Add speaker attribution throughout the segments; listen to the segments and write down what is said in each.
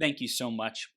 Speaker 1: thank you so much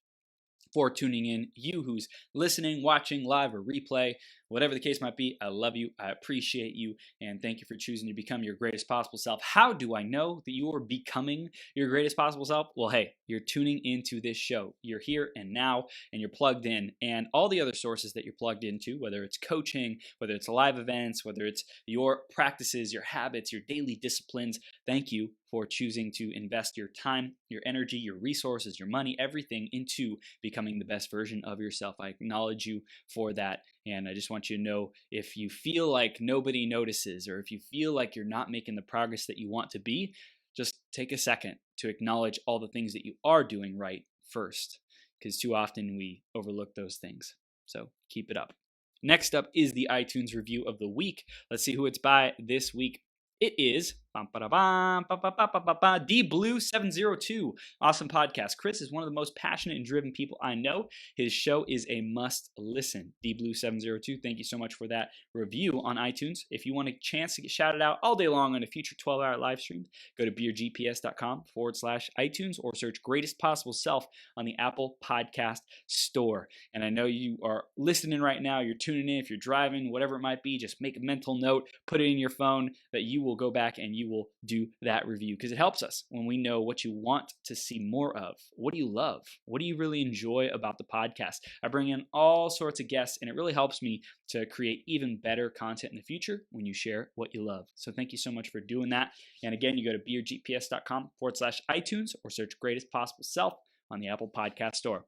Speaker 1: for tuning in. You who's listening, watching live or replay, whatever the case might be, I love you. I appreciate you. And thank you for choosing to become your greatest possible self. How do I know that you are becoming your greatest possible self? Well, hey, you're tuning into this show. You're here and now, and you're plugged in. And all the other sources that you're plugged into, whether it's coaching, whether it's live events, whether it's your practices, your habits, your daily disciplines, thank you for choosing to invest your time, your energy, your resources, your money, everything into becoming the best version of yourself. I acknowledge you for that. And I just want you to know, if you feel like nobody notices, or if you feel like you're not making the progress that you want to be, just take a second to acknowledge all the things that you are doing right first, because too often we overlook those things. So keep it up. Next up is the iTunes review of the week. Let's see who it's by this week. It is D-Blue702. Awesome podcast. Chris is one of the most passionate and driven people I know. His show is a must listen. D-Blue702, thank you so much for that review on iTunes. If you want a chance to get shouted out all day long on a future 12-hour live stream, go to beergps.com/iTunes or search Greatest Possible Self on the Apple Podcast Store. And I know you are listening right now. You're tuning in. If you're driving, whatever it might be, just make a mental note, put it in your phone that you will go back and you will do that review, because it helps us when we know what you want to see more of. What do you love? What do you really enjoy about the podcast? I bring in all sorts of guests, and it really helps me to create even better content in the future when you share what you love. So thank you so much for doing that. And again, you go to beergps.com/iTunes or search Greatest Possible Self on the Apple Podcast Store.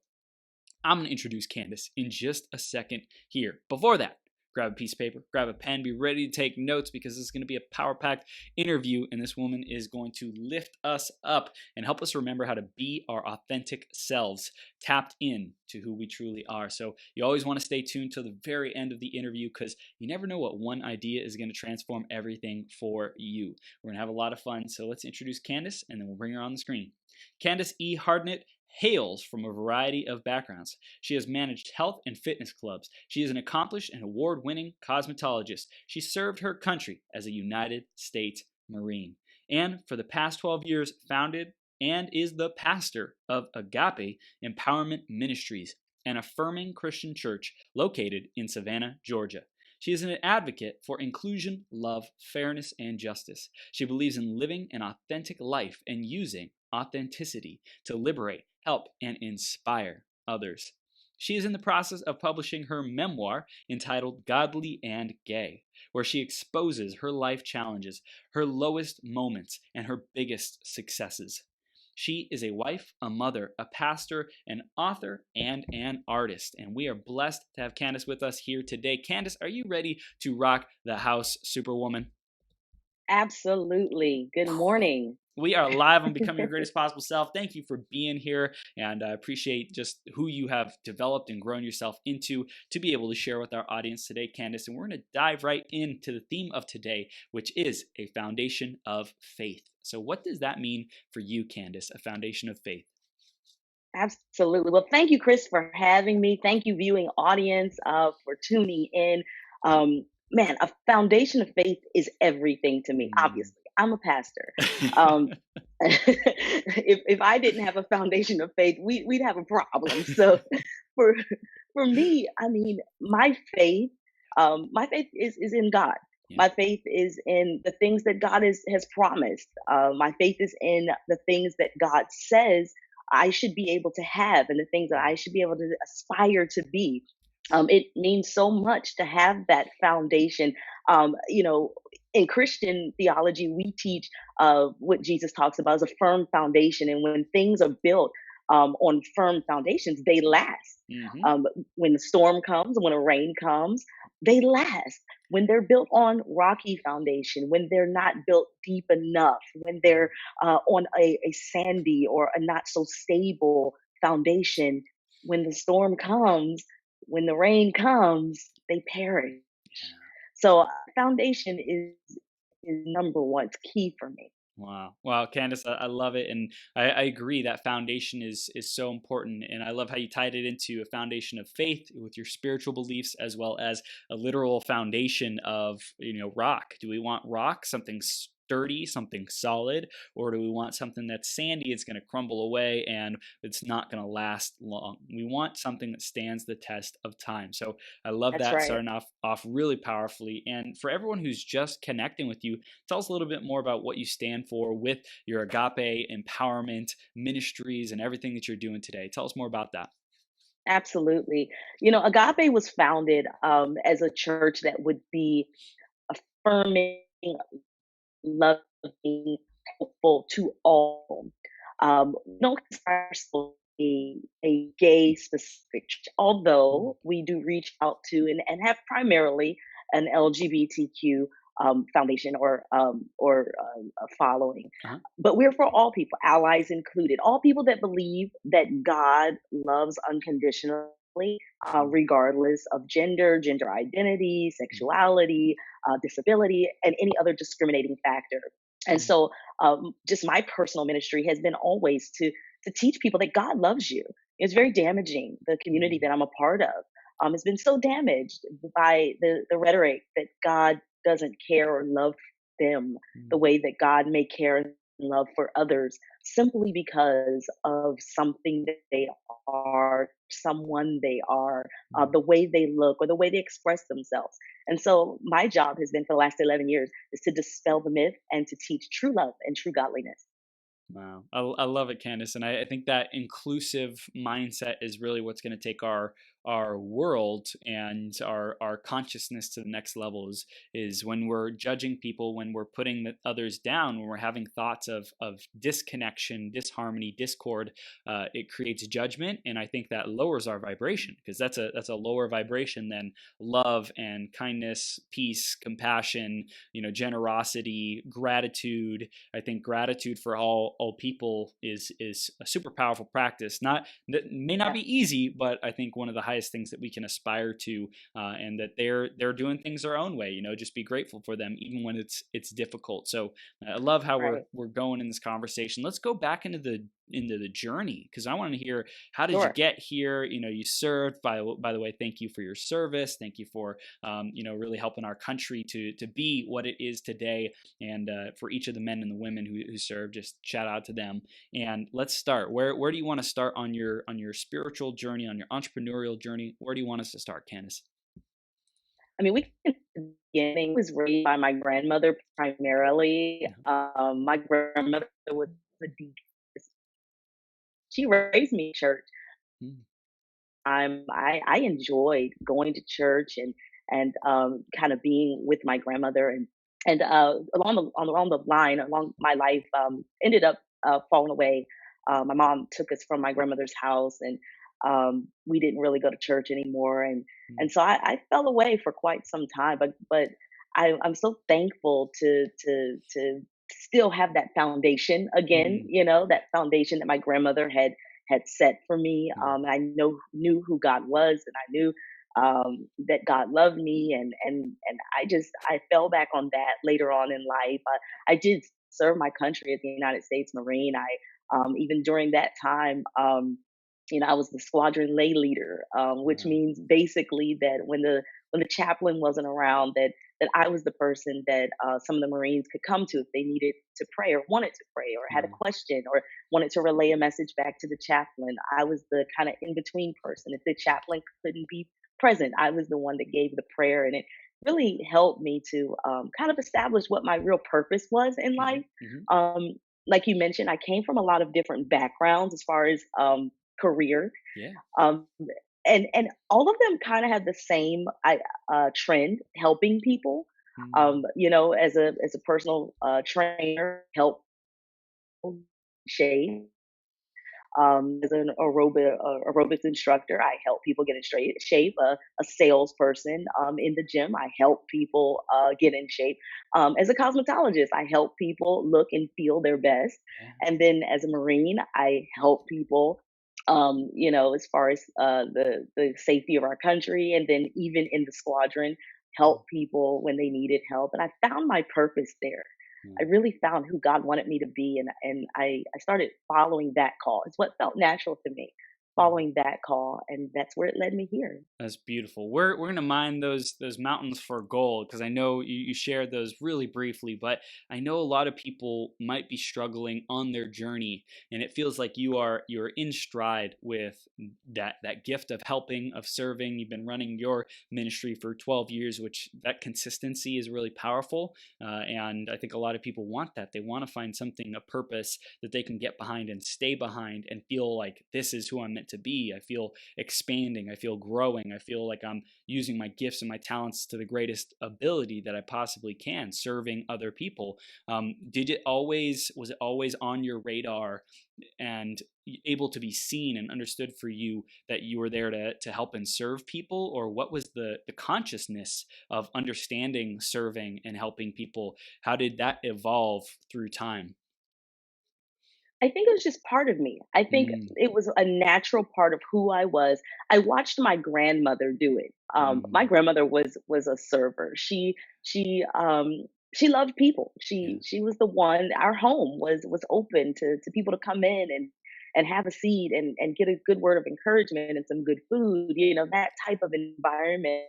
Speaker 1: I'm going to introduce Candace in just a second here. Before that, grab a piece of paper, grab a pen, be ready to take notes, because this is going to be a power-packed interview, and this woman is going to lift us up and help us remember how to be our authentic selves, tapped in to who we truly are. So you always want to stay tuned to the very end of the interview, because you never know what one idea is going to transform everything for you. We're going to have a lot of fun, so let's introduce Candace, and then we'll bring her on the screen. Candace E. Hardnett hails from a variety of backgrounds. She has managed health and fitness clubs. She is an accomplished and award-winning cosmetologist. She served her country as a United States Marine, and for the past 12 years founded and is the pastor of Agape Empowerment Ministries, an affirming Christian church located in Savannah, Georgia. She is an advocate for inclusion, love, fairness, and justice. She believes in living an authentic life and using authenticity to liberate, help, and inspire others. She is in the process of publishing her memoir entitled Godly and Gay, where she exposes her life challenges, her lowest moments, and her biggest successes. She is a wife, a mother, a pastor, an author, and an artist. And we are blessed to have Candace with us here today. Candace, are you ready to rock the house, Superwoman?
Speaker 2: Absolutely. Good morning.
Speaker 1: We are live on Becoming Your Greatest Possible Self. Thank you for being here, and I appreciate just who you have developed and grown yourself into to be able to share with our audience today, Candace. And we're going to dive right into the theme of today, which is a foundation of faith. So what does that mean for you, Candace, a foundation of faith?
Speaker 2: Absolutely. Well, thank you, Chris, for having me. Thank you, viewing audience, for tuning in. Man, a foundation of faith is everything to me. Obviously, I'm a pastor. If I didn't have a foundation of faith, we'd have a problem. So for me, I mean, my faith is in God.
Speaker 1: Yeah.
Speaker 2: My faith is in the things that God has promised. My faith is in the things that God says I should be able to have, and the things that I should be able to aspire to be. It means so much to have that foundation. In Christian theology, we teach what Jesus talks about as a firm foundation. And when things are built on firm foundations, they last. When the storm comes, when the rain comes, they last. When they're built on rocky foundation, when they're not built deep enough, when they're on a sandy or a not so stable foundation, when the storm comes, when the rain comes, they perish. So foundation is number one. It's key for me.
Speaker 1: Wow, Candace, I love it, and I agree that foundation is so important, and I love how you tied it into a foundation of faith with your spiritual beliefs, as well as a literal foundation of rock. Do we want rock, something sturdy, something solid, or do we want something that's sandy, it's going to crumble away and it's not going to last long? We want something that stands the test of time. So I love
Speaker 2: That's
Speaker 1: that,
Speaker 2: right.
Speaker 1: starting off really powerfully. And for everyone who's just connecting with you, tell us a little bit more about what you stand for with your Agape Empowerment Ministries and everything that you're doing today. Tell us more about that.
Speaker 2: Absolutely. Agape was founded as a church that would be affirming, loving, helpful to all. We don't consider ourselves a gay specific church,
Speaker 1: Mm,
Speaker 2: although we do reach out to and have primarily an LGBTQ foundation or a following.
Speaker 1: uh-huh.
Speaker 2: But we're for all people, allies included, all people that believe that God loves unconditionally,
Speaker 1: Mm,
Speaker 2: regardless of gender identity,
Speaker 1: mm,
Speaker 2: sexuality, disability, and any other discriminating factor. And
Speaker 1: mm,
Speaker 2: so, just my personal ministry has been always to teach people that God loves you. It's very damaging. The community
Speaker 1: mm,
Speaker 2: that I'm a part of has been so damaged by the rhetoric that God doesn't care or love them the
Speaker 1: mm,
Speaker 2: way that God may care and love for others, simply because of something that they are, someone they are,
Speaker 1: mm.
Speaker 2: the way they look, or the way they express themselves. And so, my job has been for the last 11 years is to dispel the myth and to teach true love and true godliness.
Speaker 1: Wow. I love it, Candace. And I think that inclusive mindset is really what's going to take our world and our consciousness to the next level is when we're judging people, when we're putting the others down, when we're having thoughts of disconnection, disharmony, discord, it creates judgment. And I think that lowers our vibration, because that's a lower vibration than love and kindness, peace, compassion, generosity, gratitude. I think gratitude for all people is a super powerful practice. Not that may not
Speaker 2: Yeah,
Speaker 1: be easy, but I think one of the highest things that we can aspire to, and that they're doing things their own way. Just be grateful for them, even when it's difficult. So I love how we're
Speaker 2: right.
Speaker 1: we're going in this conversation. Let's go back into the journey, because I want to hear, how did you
Speaker 2: Sure.
Speaker 1: get here? You served. By the way, thank you for your service. Thank you for really helping our country to be what it is today. And for each of the men and the women who serve, just shout out to them. And let's start. Where do you want to start on your spiritual journey, on your entrepreneurial journey? Where do you want us to start, Candace?
Speaker 2: I mean, we can beginning was raised by my grandmother primarily.
Speaker 1: Yeah.
Speaker 2: My grandmother was a deaconess. She raised me in church.
Speaker 1: Mm,
Speaker 2: I enjoyed going to church and kind of being with my grandmother and along the line along my life ended up falling away. My mom took us from my grandmother's house, and we didn't really go to church anymore, and
Speaker 1: mm,
Speaker 2: so I fell away for quite some time. But I'm so thankful to still have that foundation again.
Speaker 1: mm,
Speaker 2: That foundation that my grandmother had set for me.
Speaker 1: mm,
Speaker 2: I knew who God was, and I knew that God loved me, and I fell back on that later on in life. I did serve my country as a United States Marine. I even during that time. I was the squadron lay leader, which
Speaker 1: wow.
Speaker 2: means basically that when the chaplain wasn't around, that I was the person that some of the Marines could come to if they needed to pray or wanted to pray or had a
Speaker 1: Wow.
Speaker 2: question or wanted to relay a message back to the chaplain. I was the kind of in between person. If the chaplain couldn't be present, I was the one that gave the prayer, and it really helped me to kind of establish what my real purpose was in
Speaker 1: Hmm.
Speaker 2: life.
Speaker 1: Hmm.
Speaker 2: Um, like you mentioned, I came from a lot of different backgrounds as far as career.
Speaker 1: Yeah.
Speaker 2: Um, and all of them kind of had the same trend, helping people.
Speaker 1: Mm,
Speaker 2: As a personal trainer, help shape. As an aerobics instructor, I help people get in straight shape. A salesperson in the gym, I help people get in shape. As a cosmetologist, I help people look and feel their best.
Speaker 1: yeah.
Speaker 2: And then as a Marine, I help people, as far as the safety of our country, and then even in the squadron,
Speaker 1: Mm,
Speaker 2: help people when they needed help. And I found my purpose there. I
Speaker 1: mm.
Speaker 2: really found who God wanted me to be, and I started following that call. It's what felt natural to me. following that call, and that's where it led me here.
Speaker 1: That's beautiful. We're gonna mine those mountains for gold, because I know you shared those really briefly, but I know a lot of people might be struggling on their journey, and it feels like you're in stride with that gift of helping, of serving. You've been running your ministry for 12 years, which that consistency is really powerful, and I think a lot of people want that. They want to find something, a purpose that they can get behind and stay behind and feel like this is who I'm meant to be. I feel expanding. I feel growing. I feel like I'm using my gifts and my talents to the greatest ability that I possibly can, serving other people. Was it always on your radar and able to be seen and understood for you that you were there to help and serve people? Or what was the consciousness of understanding serving and helping people? How did that evolve through time?
Speaker 2: I think it was just part of me. I think
Speaker 1: Mm,
Speaker 2: it was a natural part of who I was. I watched my grandmother do it. My
Speaker 1: mm,
Speaker 2: grandmother was a server. She loved people.
Speaker 1: yeah,
Speaker 2: She was the one. Our home was open to people to come in and have a seat and get a good word of encouragement and some good food. That type of environment.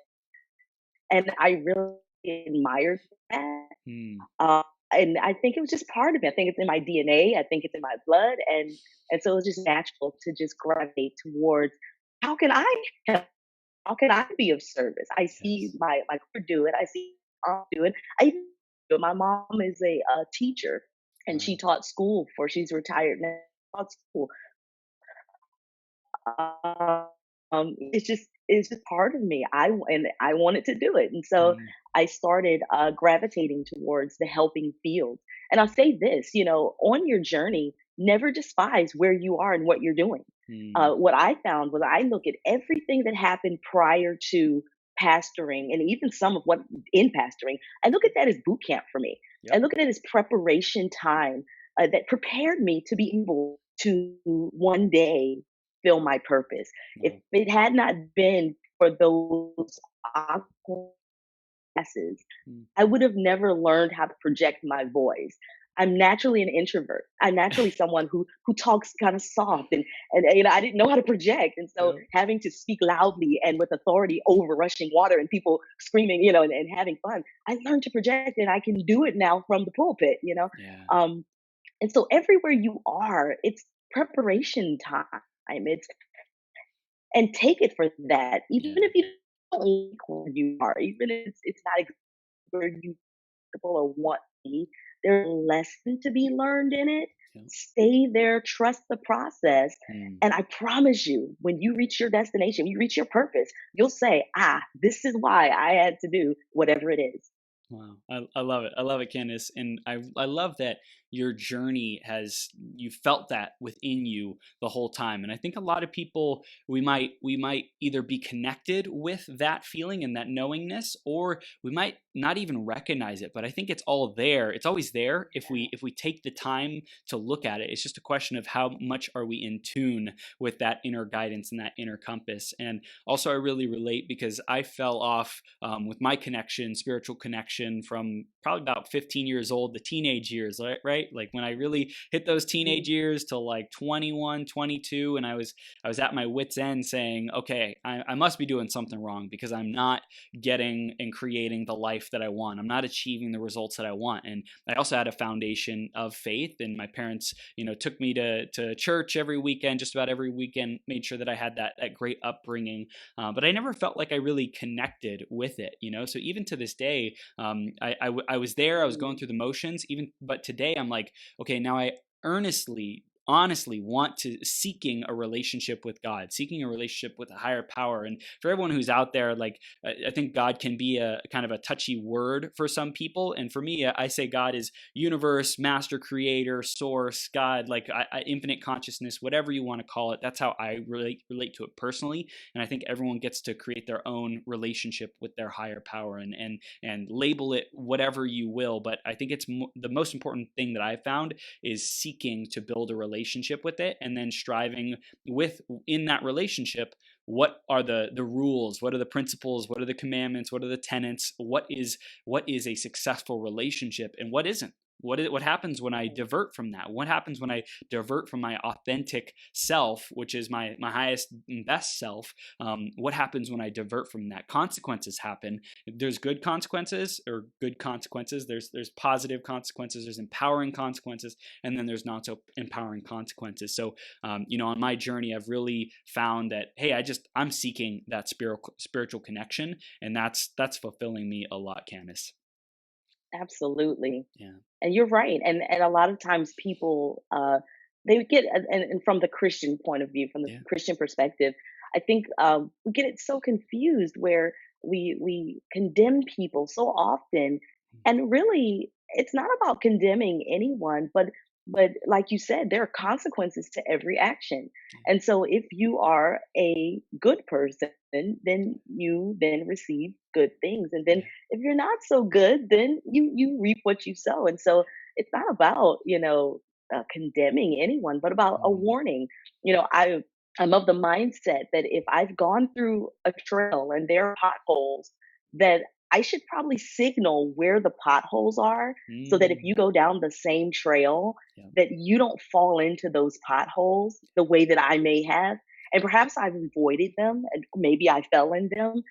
Speaker 2: And I really admired that.
Speaker 1: mm,
Speaker 2: Uh, and I think it was just part of me. I think it's in my DNA. I think it's in my blood, and so it was just natural to just gravitate towards how can I help? How can I be of service? I see
Speaker 1: yes,
Speaker 2: my mother do it. I see my mom do it. I even do it. My mom is a teacher, and
Speaker 1: wow,
Speaker 2: she taught school before she's retired now. Taught school. It's just part of me. And I wanted to do it, and so
Speaker 1: mm,
Speaker 2: I started gravitating towards the helping field. And I'll say this, on your journey, never despise where you are and what you're doing.
Speaker 1: mm,
Speaker 2: What I found was I look at everything that happened prior to pastoring, and even some of what in pastoring. I look at that as boot camp for me. I
Speaker 1: yep,
Speaker 2: look at it as preparation time that prepared me to be able to one day fulfill my purpose. If
Speaker 1: wow,
Speaker 2: it had not been for those awkward classes,
Speaker 1: mm.
Speaker 2: I would have never learned how to project my voice. I'm naturally an introvert. I'm naturally someone who talks kind of soft, and I didn't know how to project, and so
Speaker 1: Yep,
Speaker 2: having to speak loudly and with authority over rushing water and people screaming, and having fun. I learned to project, and I can do it now from the pulpit.
Speaker 1: yeah,
Speaker 2: Um, and so everywhere you are, it's preparation time. It's and take it for that, even
Speaker 1: yeah,
Speaker 2: if you don't like where you are, even if it's not exactly where you people or want to be, there's a lesson to be learned in it.
Speaker 1: yep,
Speaker 2: Stay there, trust the process,
Speaker 1: mm.
Speaker 2: and I promise you, when you reach your destination, when you reach your purpose, you'll say, this is why I had to do whatever it is.
Speaker 1: Wow. I love it. I love it, Candace. And I love that your journey you felt that within you the whole time. And I think a lot of people, we might either be connected with that feeling and that knowingness, or we might not even recognize it. But I think it's all there. It's always there if we take the time to look at it. It's just a question of how much are we in tune with that inner guidance and that inner compass. And also I really relate because I fell off with my connection, spiritual connection, from probably about 15 years old, the teenage years, right? Like when I really hit those teenage
Speaker 2: Mm,
Speaker 1: years till like 21, 22, and I was at my wit's end saying, okay, I must be doing something wrong because I'm not getting and creating the life that I want. I'm not achieving the results that I want. And I also had a foundation of faith, and my parents, took me to church every weekend, just about every weekend, made sure that I had that great upbringing, but I never felt like I really connected with it. So even to this day, I was there, I was going
Speaker 2: mm,
Speaker 1: through the motions, but today I'm like, okay, now I earnestly, honestly want to seeking a relationship with God, seeking a relationship with a higher power. And for everyone who's out there, like, I think God can be a kind of a touchy word for some people. And for me, I say God is universe, master creator, source, God, like infinite consciousness, whatever you want to call it. That's how I relate to it personally. And I think everyone gets to create their own relationship with their higher power, and label it whatever you will. But I think it's the most important thing that I've found is seeking to build a relationship with it, and then striving with in that relationship, what are the rules, what are the principles, what are the commandments, what are the tenets, what is a successful relationship and what isn't. what happens when I divert from that? What happens when I divert from my authentic self, which is my highest and best self? What happens when I divert from that? Consequences happen. There's good consequences or good consequences. There's positive consequences. There's empowering consequences, and then there's not so empowering consequences. So on my journey, I've really found that, hey, I'm seeking that spiritual connection, and that's fulfilling me a lot, Candace.
Speaker 2: Absolutely.
Speaker 1: Yeah.
Speaker 2: And you're right. And a lot of times people they get and from the Christian point of view, from the
Speaker 1: Yeah.
Speaker 2: Christian perspective, I think we get it so confused where we condemn people so often, and really it's not about condemning anyone, but like you said, there are consequences to every action. And so if you are a good person, then you then receive good things. And then
Speaker 1: Yeah.
Speaker 2: if you're not so good, then you reap what you sow. And so it's not about condemning anyone, but about a
Speaker 1: Mm.
Speaker 2: warning. I'm of the mindset that if I've gone through a trail and there are potholes, that I should probably signal where the potholes are, so that if
Speaker 1: Mm.
Speaker 2: you go down the same trail,
Speaker 1: Yeah.
Speaker 2: that you don't fall into those potholes the way that I may have. And perhaps I've avoided them, and maybe I fell in them.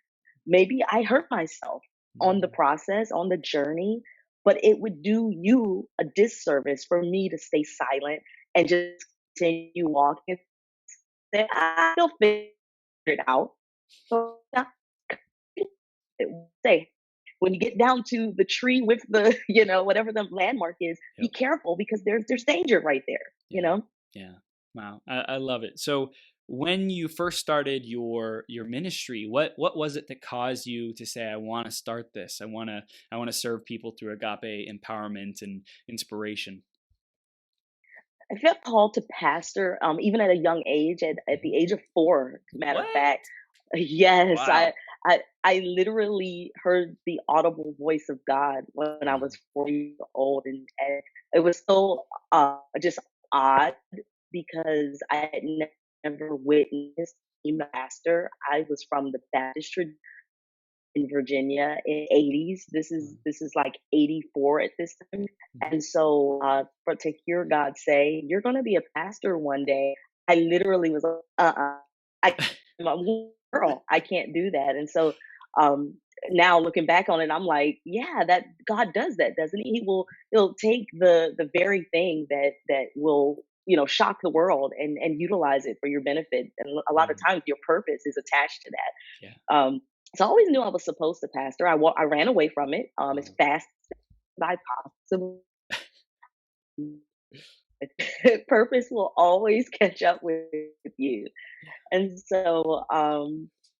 Speaker 2: Maybe I hurt myself on the
Speaker 1: Mm.
Speaker 2: process, on the journey, but it would do you a disservice for me to stay silent and just continue walking. Say, I'll figure it out. So, yeah, say, when you get down to the tree with the, whatever the landmark is, be
Speaker 1: Yep.
Speaker 2: careful because there's danger right there, you
Speaker 1: Yeah.
Speaker 2: know?
Speaker 1: Yeah. Wow. I love it. So when you first started your ministry, what was it that caused you to say, I want to start this? I want to serve people through agape empowerment and inspiration.
Speaker 2: I felt called to pastor, even at a young age, at
Speaker 1: Mhm.
Speaker 2: the age of 4, matter of
Speaker 1: What?
Speaker 2: fact. Yes,
Speaker 1: Wow.
Speaker 2: I literally heard the audible voice of God when I
Speaker 1: Wow.
Speaker 2: was 4 years old, and it was so, just odd because I had never witnessed a pastor. I was from the Baptist tradition in Virginia in '80s. This
Speaker 1: Wow.
Speaker 2: is this is like '84 at this time,
Speaker 1: Mhm.
Speaker 2: and so for to hear God say, "You're going to be a pastor one day," I literally was like, I'm a girl. I can't do that." And so um, now looking back on it, I'm like, "Yeah, that God does that, doesn't He? He'll take the very thing that will." Shock the world and utilize it for your benefit. And a lot of
Speaker 1: Mm.
Speaker 2: times your purpose is attached to
Speaker 1: Yeah.
Speaker 2: that. So I always knew I was supposed to pastor. I ran away from it as
Speaker 1: Wow.
Speaker 2: fast as I possibly. Purpose will always catch up with you. And so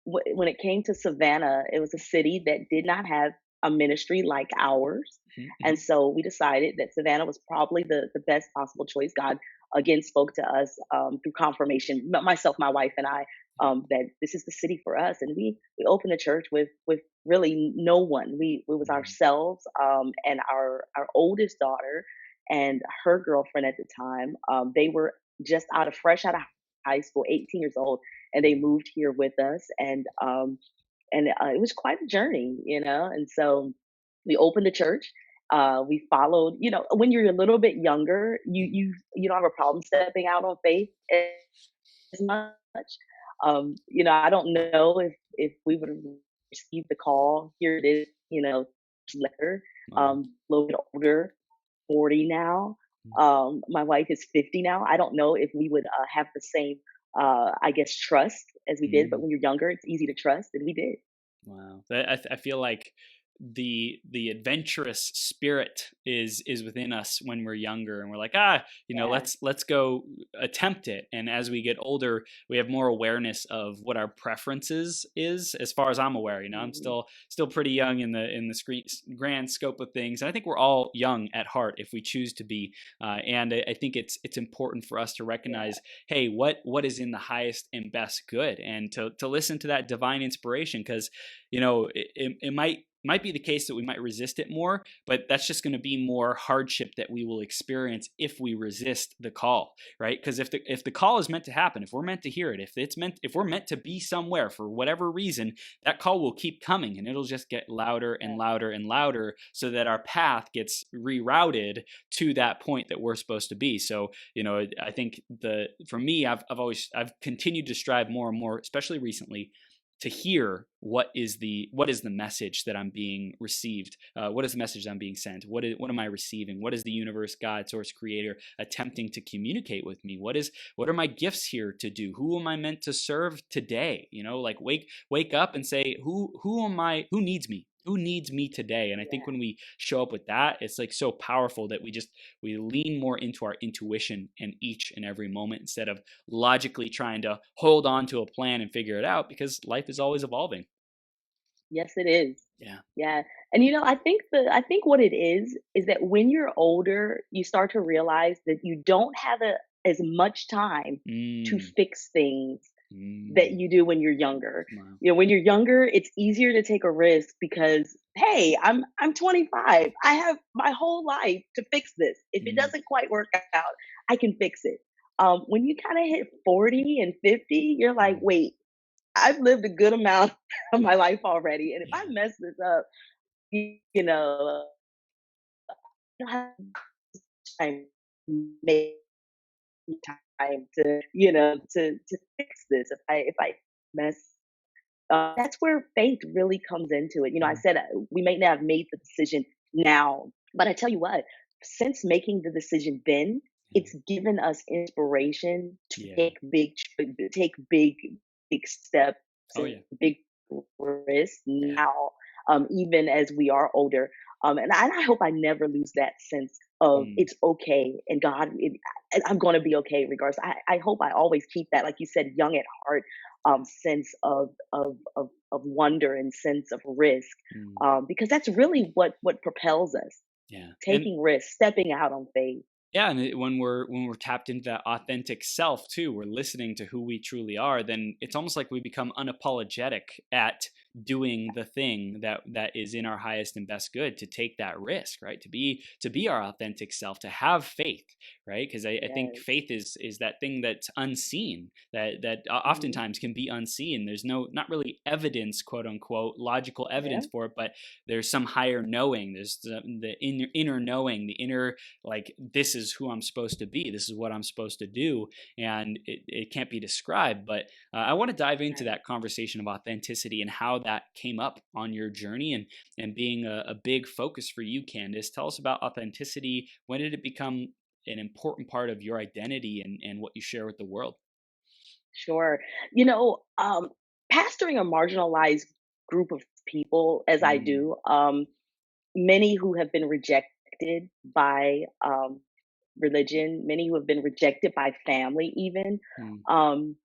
Speaker 2: when it came to Savannah, it was a city that did not have a ministry like ours.
Speaker 1: Mhm.
Speaker 2: And
Speaker 1: Mhm.
Speaker 2: so we decided that Savannah was probably the best possible choice. God again spoke to us through confirmation, myself, my wife, and I, that this is the city for us. And we opened a church with really no one. It was
Speaker 1: Mm.
Speaker 2: ourselves and our oldest daughter and her girlfriend at the time. They were just fresh out of high school, 18 years old, and they
Speaker 1: Mm.
Speaker 2: moved here with us. And it was quite a journey, And so we opened the church. We followed. When you're a little bit younger,
Speaker 1: Mhm.
Speaker 2: you don't have a problem stepping out on faith as much. I don't know if we would have received the call. Here it is, later.
Speaker 1: Wow.
Speaker 2: A little bit older, 40 now.
Speaker 1: Mm.
Speaker 2: My wife is 50 now. I don't know if we would have the same, I guess, trust as we did. But
Speaker 1: Mm.
Speaker 2: when you're younger, it's easy to trust, and we did.
Speaker 1: Wow. I feel like the adventurous spirit is within us when we're younger, and we're like,
Speaker 2: Yeah.
Speaker 1: let's go attempt it. And as we get older, we have more awareness of what our preferences is. As far as I'm aware, I'm
Speaker 2: Mhm.
Speaker 1: still pretty young in the grand scope of things, and I think we're all young at heart if we choose to be. And I think it's important for us to
Speaker 2: Yeah.
Speaker 1: recognize, hey, what is in the highest and best good, and to listen to that divine inspiration, because it might might be the case that we might resist it more, but that's just going to be more hardship that we will experience if we resist the call, right? Because if the call is meant to happen, if we're meant to hear it, if we're meant to be somewhere for whatever reason, that call will keep coming, and it'll just get louder and louder and louder, so that our path gets rerouted to that point that we're supposed to be. So, I think for me, I've continued to strive more and more, especially recently, to hear what is the message that I'm being received. What is the message I'm being sent? What am I receiving? What is the universe, God, source, creator attempting to communicate with me? What are my gifts here to do? Who am I meant to serve today? Like wake up and say, who am I? Who needs me? Who needs me today? And I think when we show up with that, it's like so powerful that we lean more into our intuition in each and every moment, instead of logically trying to hold on to a plan and figure it out, because life is always evolving.
Speaker 2: Yes, it is.
Speaker 1: Yeah.
Speaker 2: Yeah. And I think what it is that when you're older, you start to realize that you don't have as much time to
Speaker 1: Mm,
Speaker 2: fix things that
Speaker 1: mm,
Speaker 2: you do when you're younger.
Speaker 1: wow.
Speaker 2: When you're younger, it's easier to take a risk because, hey, I'm 25. I have my whole life to fix this. If it
Speaker 1: Mm,
Speaker 2: doesn't quite work out, I can fix it. When you kind of hit 40 and 50, you're like,
Speaker 1: mm,
Speaker 2: wait, I've lived a good amount of my life already, and if I
Speaker 1: yeah.
Speaker 2: mess this up, you know, I don't have time to make time to, to fix this. If I mess, that's where faith really comes into it. I
Speaker 1: Mm,
Speaker 2: said we may not have made the decision now, but I tell you what, since making the decision then,
Speaker 1: yeah.
Speaker 2: it's given us inspiration to
Speaker 1: Yeah.
Speaker 2: take big steps
Speaker 1: Oh
Speaker 2: and
Speaker 1: yeah.
Speaker 2: big risks
Speaker 1: Yeah.
Speaker 2: now, even as we are older. And I hope I never lose that sense of
Speaker 1: Mm,
Speaker 2: it's okay and I'm going to be okay regardless. I hope I always keep that, like you said, young at heart, sense of wonder and sense of risk,
Speaker 1: mm,
Speaker 2: because that's really what propels us,
Speaker 1: yeah. And
Speaker 2: taking risks, stepping out on faith.
Speaker 1: yeah, and when we're tapped into that authentic self too, we're listening to who we truly are. Then it's almost like we become unapologetic at doing the thing that is in our highest and best good. To take that risk, right? To be our authentic self. To have faith, right? Because I think
Speaker 2: Yes.
Speaker 1: faith is that thing that's unseen. That
Speaker 2: Hmm.
Speaker 1: oftentimes can be unseen. There's not really evidence, quote unquote, logical
Speaker 2: Yeah.
Speaker 1: evidence for it, but there's some higher knowing. There's the inner knowing, the inner, like, this is who I'm supposed to be, this is what I'm supposed to do, and it can't be described. But I want to dive into
Speaker 2: Right.
Speaker 1: that conversation of authenticity and how that came up on your journey, and being a big focus for you, Candace. Tell us about authenticity. When did it become an important part of your identity, and what you share with the world?
Speaker 2: Sure. You know, pastoring a marginalized group of people, as I
Speaker 1: Mm,
Speaker 2: do, many who have been rejected by religion, many who have been rejected by family, even.
Speaker 1: mm,
Speaker 2: Um,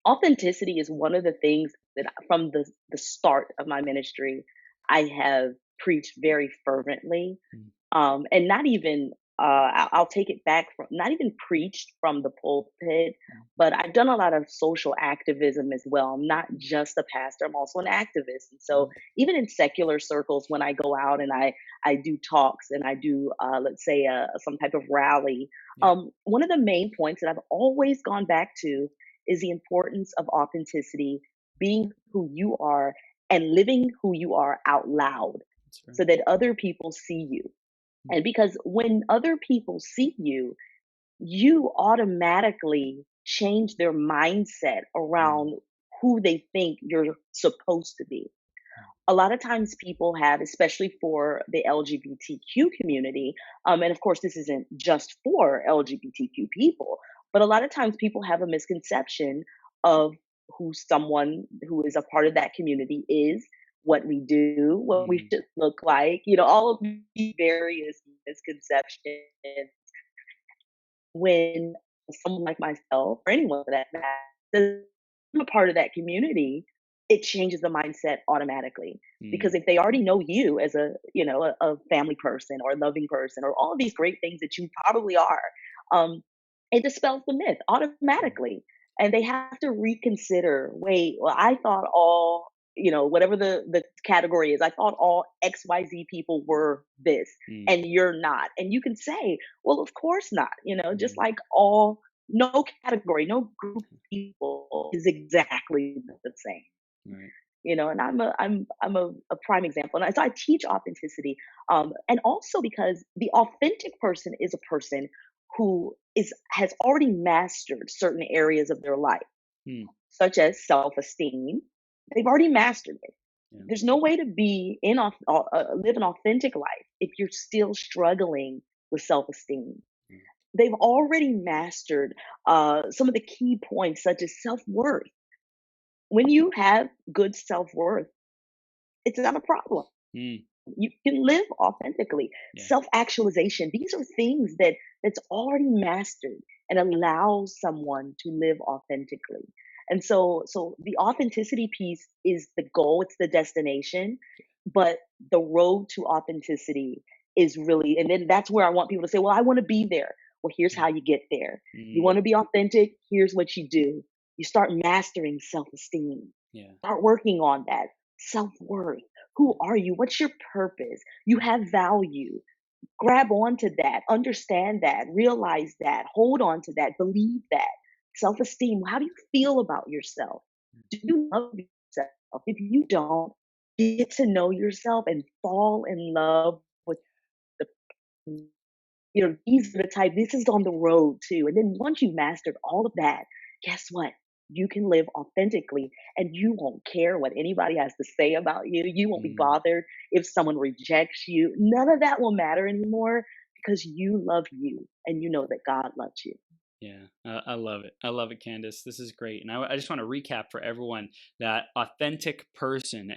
Speaker 2: Authenticity is one of the things that from the start of my ministry, I have preached very fervently,
Speaker 1: mm,
Speaker 2: and not even I'll take it back from not even preached from the pulpit,
Speaker 1: mm,
Speaker 2: but I've done a lot of social activism as well. I'm not just a pastor; I'm also an activist, and so
Speaker 1: mm,
Speaker 2: even in secular circles, when I go out and I do talks and I do let's say some type of rally,
Speaker 1: yeah.
Speaker 2: one of the main points that I've always gone back to is the importance of authenticity, being who you are and living who you are out loud
Speaker 1: That's right.
Speaker 2: so that other people see you.
Speaker 1: Mm,
Speaker 2: And because when other people see you, you automatically change their mindset
Speaker 1: mm,
Speaker 2: around who they think you're supposed to be.
Speaker 1: mm,
Speaker 2: A lot of times people have, especially for the LGBTQ community, and of course, this isn't just for LGBTQ people, but a lot of times people have a misconception of who someone who is a part of that community is, what we do, what we
Speaker 1: mm,
Speaker 2: should look like, all of these various misconceptions when someone like myself or anyone for that matter is a part of that community, it changes the mindset automatically. Because
Speaker 1: mm,
Speaker 2: if they already know you as a family person or a loving person or all of these great things that you probably are, um, it dispels the myth
Speaker 1: mm,
Speaker 2: automatically. And they have to reconsider, wait, well, I thought all whatever the category is. I thought all XYZ people were this,
Speaker 1: Mm,
Speaker 2: and you're not. And you can say, well, of course not. Just
Speaker 1: mm,
Speaker 2: like no category, no group of people is exactly the same.
Speaker 1: right.
Speaker 2: And I'm a prime example. And so I teach authenticity, and also because the authentic person is a person who has already mastered certain areas of their life,
Speaker 1: Mm,
Speaker 2: such as self-esteem. They've already mastered it.
Speaker 1: yeah.
Speaker 2: There's no way to live an authentic life if you're still struggling with self-esteem.
Speaker 1: Mm,
Speaker 2: They've already mastered some of the key points, such as self-worth. When you have good self-worth, it's not a problem.
Speaker 1: mm,
Speaker 2: You can live authentically.
Speaker 1: yeah.
Speaker 2: Self-actualization, these are things that's already mastered and allows someone to live authentically. And so the authenticity piece is the goal, it's the destination, but the road to authenticity is really, and then that's where I want people to say, well, I want to be there. Well, here's how
Speaker 1: Mm,
Speaker 2: you get there. You
Speaker 1: mm,
Speaker 2: want to be authentic, here's what you do. You start mastering self-esteem.
Speaker 1: yeah.
Speaker 2: Start working on that. Self-worth. Who
Speaker 1: Yeah.
Speaker 2: are you? What's your purpose? You
Speaker 1: Mm,
Speaker 2: have value. Grab onto that, understand that, realize that, hold on to that, believe that. Self esteem. How do you feel about yourself? Do you love yourself? If you don't, get to know yourself and fall in love with the, these are the type, this is on the road too. And then once you've mastered all of that, guess what? You can live authentically and you won't care what anybody has to say about you. You won't be
Speaker 1: mm.
Speaker 2: bothered if someone rejects you. None of that will matter anymore because you love you and you know that God loves you.
Speaker 1: Yeah, I love it. I love it, Candace. This is great. And I just want to recap for everyone that an authentic person,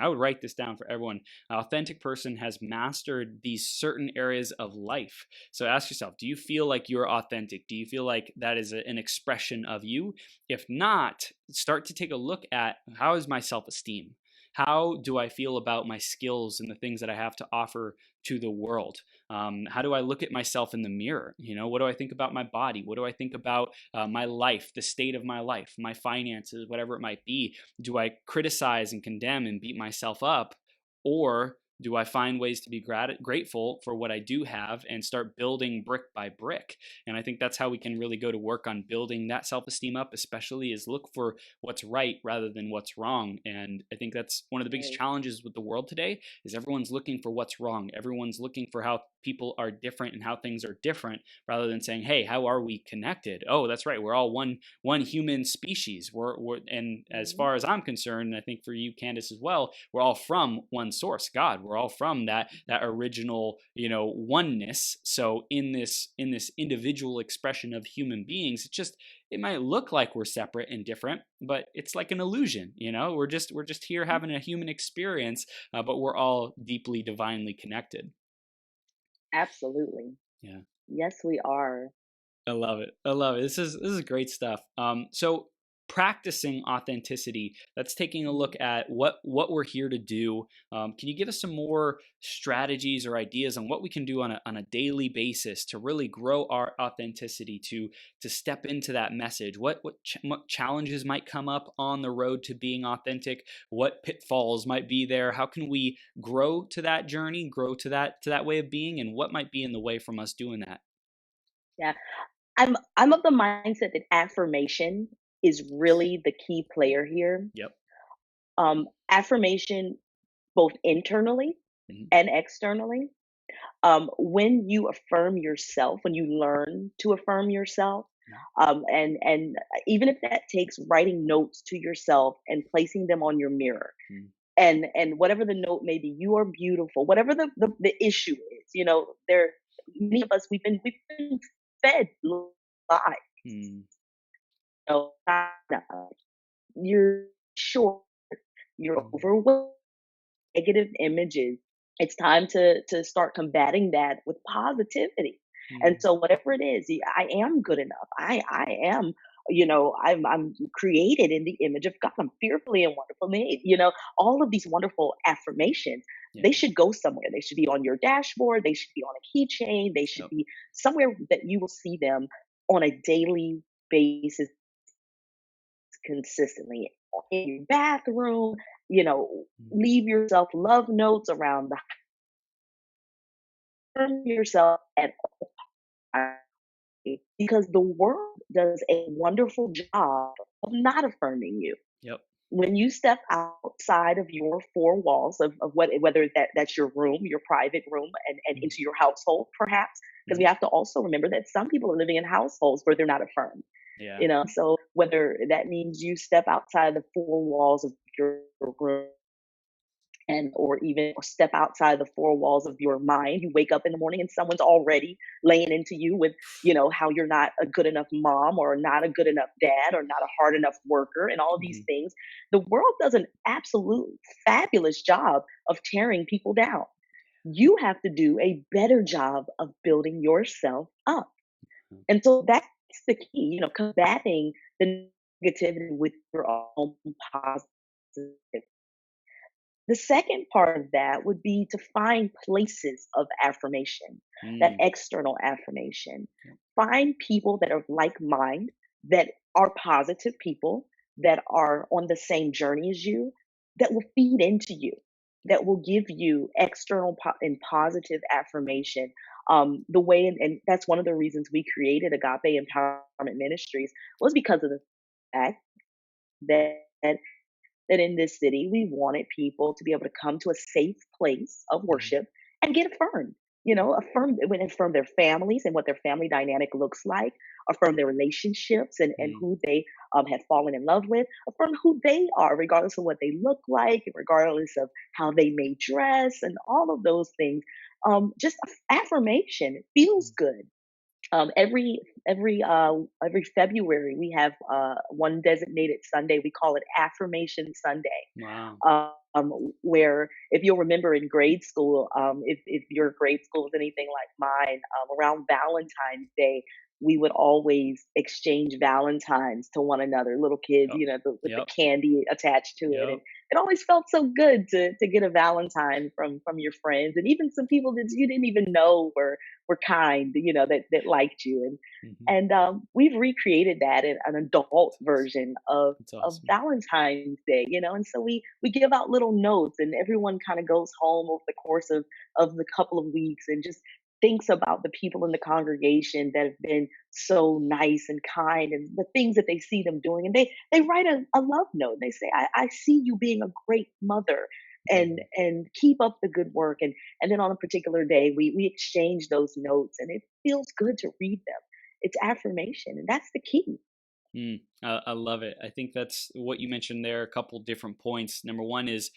Speaker 1: I would write this down for everyone. An authentic person has mastered these certain areas of life. So ask yourself, do you feel like you're authentic? Do you feel like that is an expression of you? If not, start to take a look at how is my self esteem? How do I feel about my skills and the things that I have to offer to the world? How do I look at myself in the mirror? What do I think about my body? What do I think about my life, the state of my life, my finances, whatever it might be? Do I criticize and condemn and beat myself up? Or do I find ways to be grateful for what I do have and start building brick by brick? And I think that's how we can really go to work on building that self esteem up, especially is look for what's right rather than what's wrong. And I think that's one of the biggest
Speaker 2: Right.
Speaker 1: challenges with the world today is everyone's looking for what's wrong. Everyone's looking for how people are different and how things are different rather than saying, hey, how are we connected? Oh, that's right, we're all one human species. And as
Speaker 2: Mhm.
Speaker 1: far as I'm concerned, and I think for you, Candace, as well, we're all from one source, God. We're all from that original oneness. So in this individual expression of human beings, it might look like we're separate and different, but it's like an illusion. We're just here having a human experience, but we're all deeply divinely connected.
Speaker 2: Absolutely.
Speaker 1: Yeah.
Speaker 2: Yes, we are.
Speaker 1: I love it. I love it. This is great stuff. So practicing authenticity, that's taking a look
Speaker 2: Mhm.
Speaker 1: at what we're here to do. Can you give us some more strategies or ideas on what we can do on a daily basis to really grow our authenticity, to step into that message? What challenges might come up on the road to being authentic? What pitfalls might be there? How can we grow to that journey, grow to that way of being, and what might be in the way from us doing that?
Speaker 2: Yeah. I'm of the mindset that affirmation is really the key player here.
Speaker 1: Yep.
Speaker 2: Affirmation both internally
Speaker 1: Mhm.
Speaker 2: and externally. When you affirm yourself, when you learn to affirm yourself,
Speaker 1: Mhm.
Speaker 2: and even if that takes writing notes to yourself and placing them on your mirror,
Speaker 1: Mhm.
Speaker 2: and whatever the note may be, you are beautiful. Whatever the issue is, there many of us we've been fed lies.
Speaker 1: Mm,
Speaker 2: You you're sure you're
Speaker 1: mhm,
Speaker 2: overwhelmed negative images. It's time to start combating that with positivity. And
Speaker 1: mm,
Speaker 2: so whatever it is, I am good enough. I am, I'm created in the image of God. I'm fearfully and wonderfully made. All of these wonderful affirmations,
Speaker 1: yeah,
Speaker 2: they should go somewhere. They should be on your dashboard. They should be on a keychain. They should
Speaker 1: yep,
Speaker 2: be somewhere that you will see them on a daily basis consistently. in your bathroom, you know,
Speaker 1: Mm.
Speaker 2: leave yourself love notes around the yourself at all times, because the world does a wonderful job of not affirming you.
Speaker 1: Yep.
Speaker 2: When you step outside of your four walls of whether that's your room, your private room, and
Speaker 1: Mm.
Speaker 2: into your household, perhaps, because we
Speaker 1: Mhm.
Speaker 2: have to also remember that some people are living in households where they're not affirmed.
Speaker 1: Yeah.
Speaker 2: You know, so whether that means you step outside the four walls of your room and or even or step outside the four walls of your mind, you wake up in the morning and someone's already laying into you with, you know, how you're not a good enough mom or not a good enough dad or not a hard enough worker and all of these
Speaker 1: Mhm.
Speaker 2: things. The world does an absolute fabulous job of tearing people down. You have to do a better job of building yourself up.
Speaker 1: Mm.
Speaker 2: And so that's the key, you know, combating the negativity with your own positive. The second part of that would be to find places of affirmation, that
Speaker 1: Mm.
Speaker 2: external affirmation.
Speaker 1: Yep.
Speaker 2: Find people that are like mind, that are positive people, that are on the same journey as you, that will feed into you, that will give you external and positive affirmation. The way, and that's one of the reasons we created Agape Empowerment Ministries, was because of the fact that that in this city, we wanted people to be able to come to a safe place of
Speaker 1: Mhm.
Speaker 2: worship and get affirmed. You know, affirm their families and what their family dynamic looks like, affirm their relationships and
Speaker 1: Mm.
Speaker 2: who they have fallen in love with, affirm who they are, regardless of what they look like, regardless of how they may dress, and all of those things. Just affirmation, it feels
Speaker 1: Mm.
Speaker 2: good. Every February we have one designated Sunday. We call it Affirmation Sunday.
Speaker 1: Wow.
Speaker 2: Where, if you'll remember in grade school, if your grade school was anything like mine, around Valentine's Day, we would always exchange Valentines to one another, little kids,
Speaker 1: Yep.
Speaker 2: you know, with the
Speaker 1: Yep.
Speaker 2: candy attached to it. And
Speaker 1: Yep.
Speaker 2: it always felt so good to get a Valentine from your friends, and even some people that you didn't even know were kind, you know, that liked you.
Speaker 1: Mhm.
Speaker 2: And we've recreated that in an adult
Speaker 1: That's awesome.
Speaker 2: version of
Speaker 1: Awesome.
Speaker 2: Valentine's Day, you know. And so we give out little notes, and everyone kind of goes home over the course of the couple of weeks and just thinks about the people in the congregation that have been so nice and kind, and the things that they see them doing. And they write a love note. They say, I see you being a great mother,
Speaker 1: Mhm.
Speaker 2: and keep up the good work. And then on a particular day, we exchange those notes, and it feels good to read them. It's affirmation, and that's the key.
Speaker 1: I love it. I think that's what you mentioned there. A couple different points. Number one is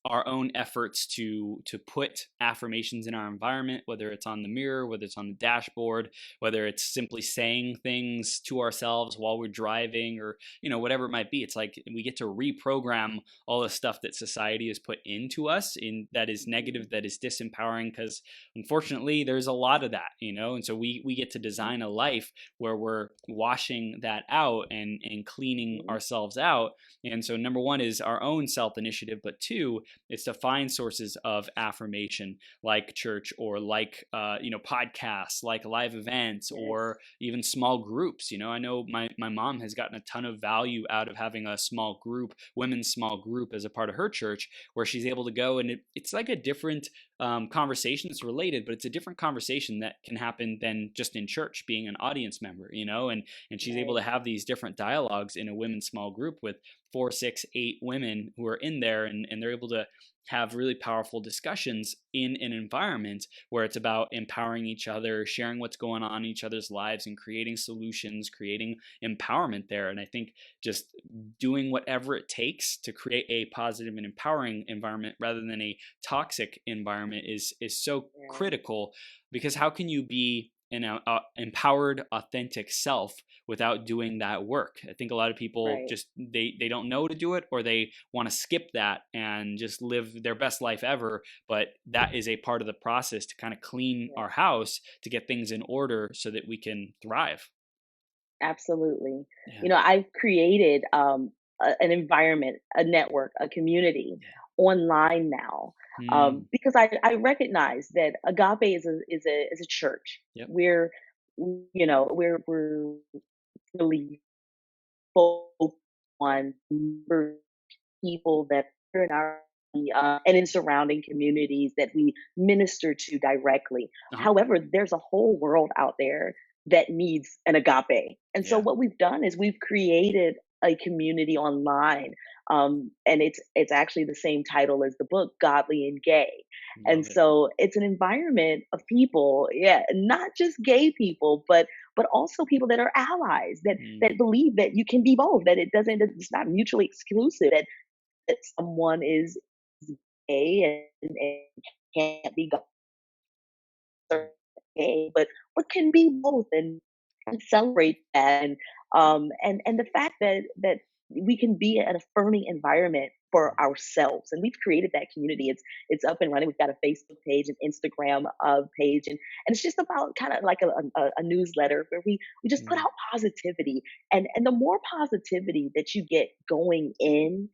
Speaker 1: our own efforts to put affirmations in our environment, whether it's on the mirror, whether it's on the dashboard, whether it's simply saying things to ourselves while we're driving, or whatever it might be. It's like we get to reprogram all the stuff that society has put into us in that is negative, that is disempowering, because unfortunately there's a lot of that, and so we get to design a life where we're washing that out and cleaning
Speaker 2: Mhm.
Speaker 1: ourselves out. And so number one is our own self initiative, but two is to find sources of affirmation like church, or like podcasts, like live events,
Speaker 2: Yes.
Speaker 1: or even small groups. I know my mom has gotten a ton of value out of having a small group, women's small group, as a part of her church, where she's able to go, and it's like a different conversation. It's related, but it's a different conversation that can happen than just in church, being an audience member, and she's able
Speaker 2: Right.
Speaker 1: to have these different dialogues in a women's small group with 4, 6, 8 women who are in there, and they're able to have really powerful discussions in an environment where it's about empowering each other, sharing what's going on in each other's lives, and creating solutions, creating empowerment there. And I think just doing whatever it takes to create a positive and empowering environment rather than a toxic environment is so
Speaker 2: Right.
Speaker 1: critical, because how can you be an empowered, authentic self without doing that work? I think a lot of people
Speaker 2: Right.
Speaker 1: just they don't know to do it, or they want to skip that and just live their best life ever. But that is a part of the process to kind of clean
Speaker 2: Yes.
Speaker 1: our house, to get things in order so that we can thrive.
Speaker 2: Absolutely.
Speaker 1: Yeah.
Speaker 2: You know, I've created an environment, a network, a community
Speaker 1: Yeah.
Speaker 2: online now,
Speaker 1: Mm.
Speaker 2: because I recognize that Agape is a church.
Speaker 1: Yep.
Speaker 2: We're really focused on members people that are in our and in surrounding communities that we minister to directly.
Speaker 1: Uh-huh.
Speaker 2: However, there's a whole world out there that needs an agape. And so
Speaker 1: Yeah.
Speaker 2: what we've done is we've created a community online. And it's actually the same title as the book, Godly and Gay. And
Speaker 1: Love it.
Speaker 2: so it's an environment of people, yeah, not just gay people, but also people that are allies,
Speaker 1: Mm.
Speaker 2: that believe that you can be both, that it's not mutually exclusive, that someone is gay and can't be
Speaker 1: Mm.
Speaker 2: gay, but can be both, and celebrate that, and the fact that we can be an affirming environment for ourselves, and we've created that community. It's up and running. We've got a Facebook page, an Instagram page, and it's just about kind of like a newsletter where we just put
Speaker 1: Mm.
Speaker 2: out positivity, and the more positivity that you get going in,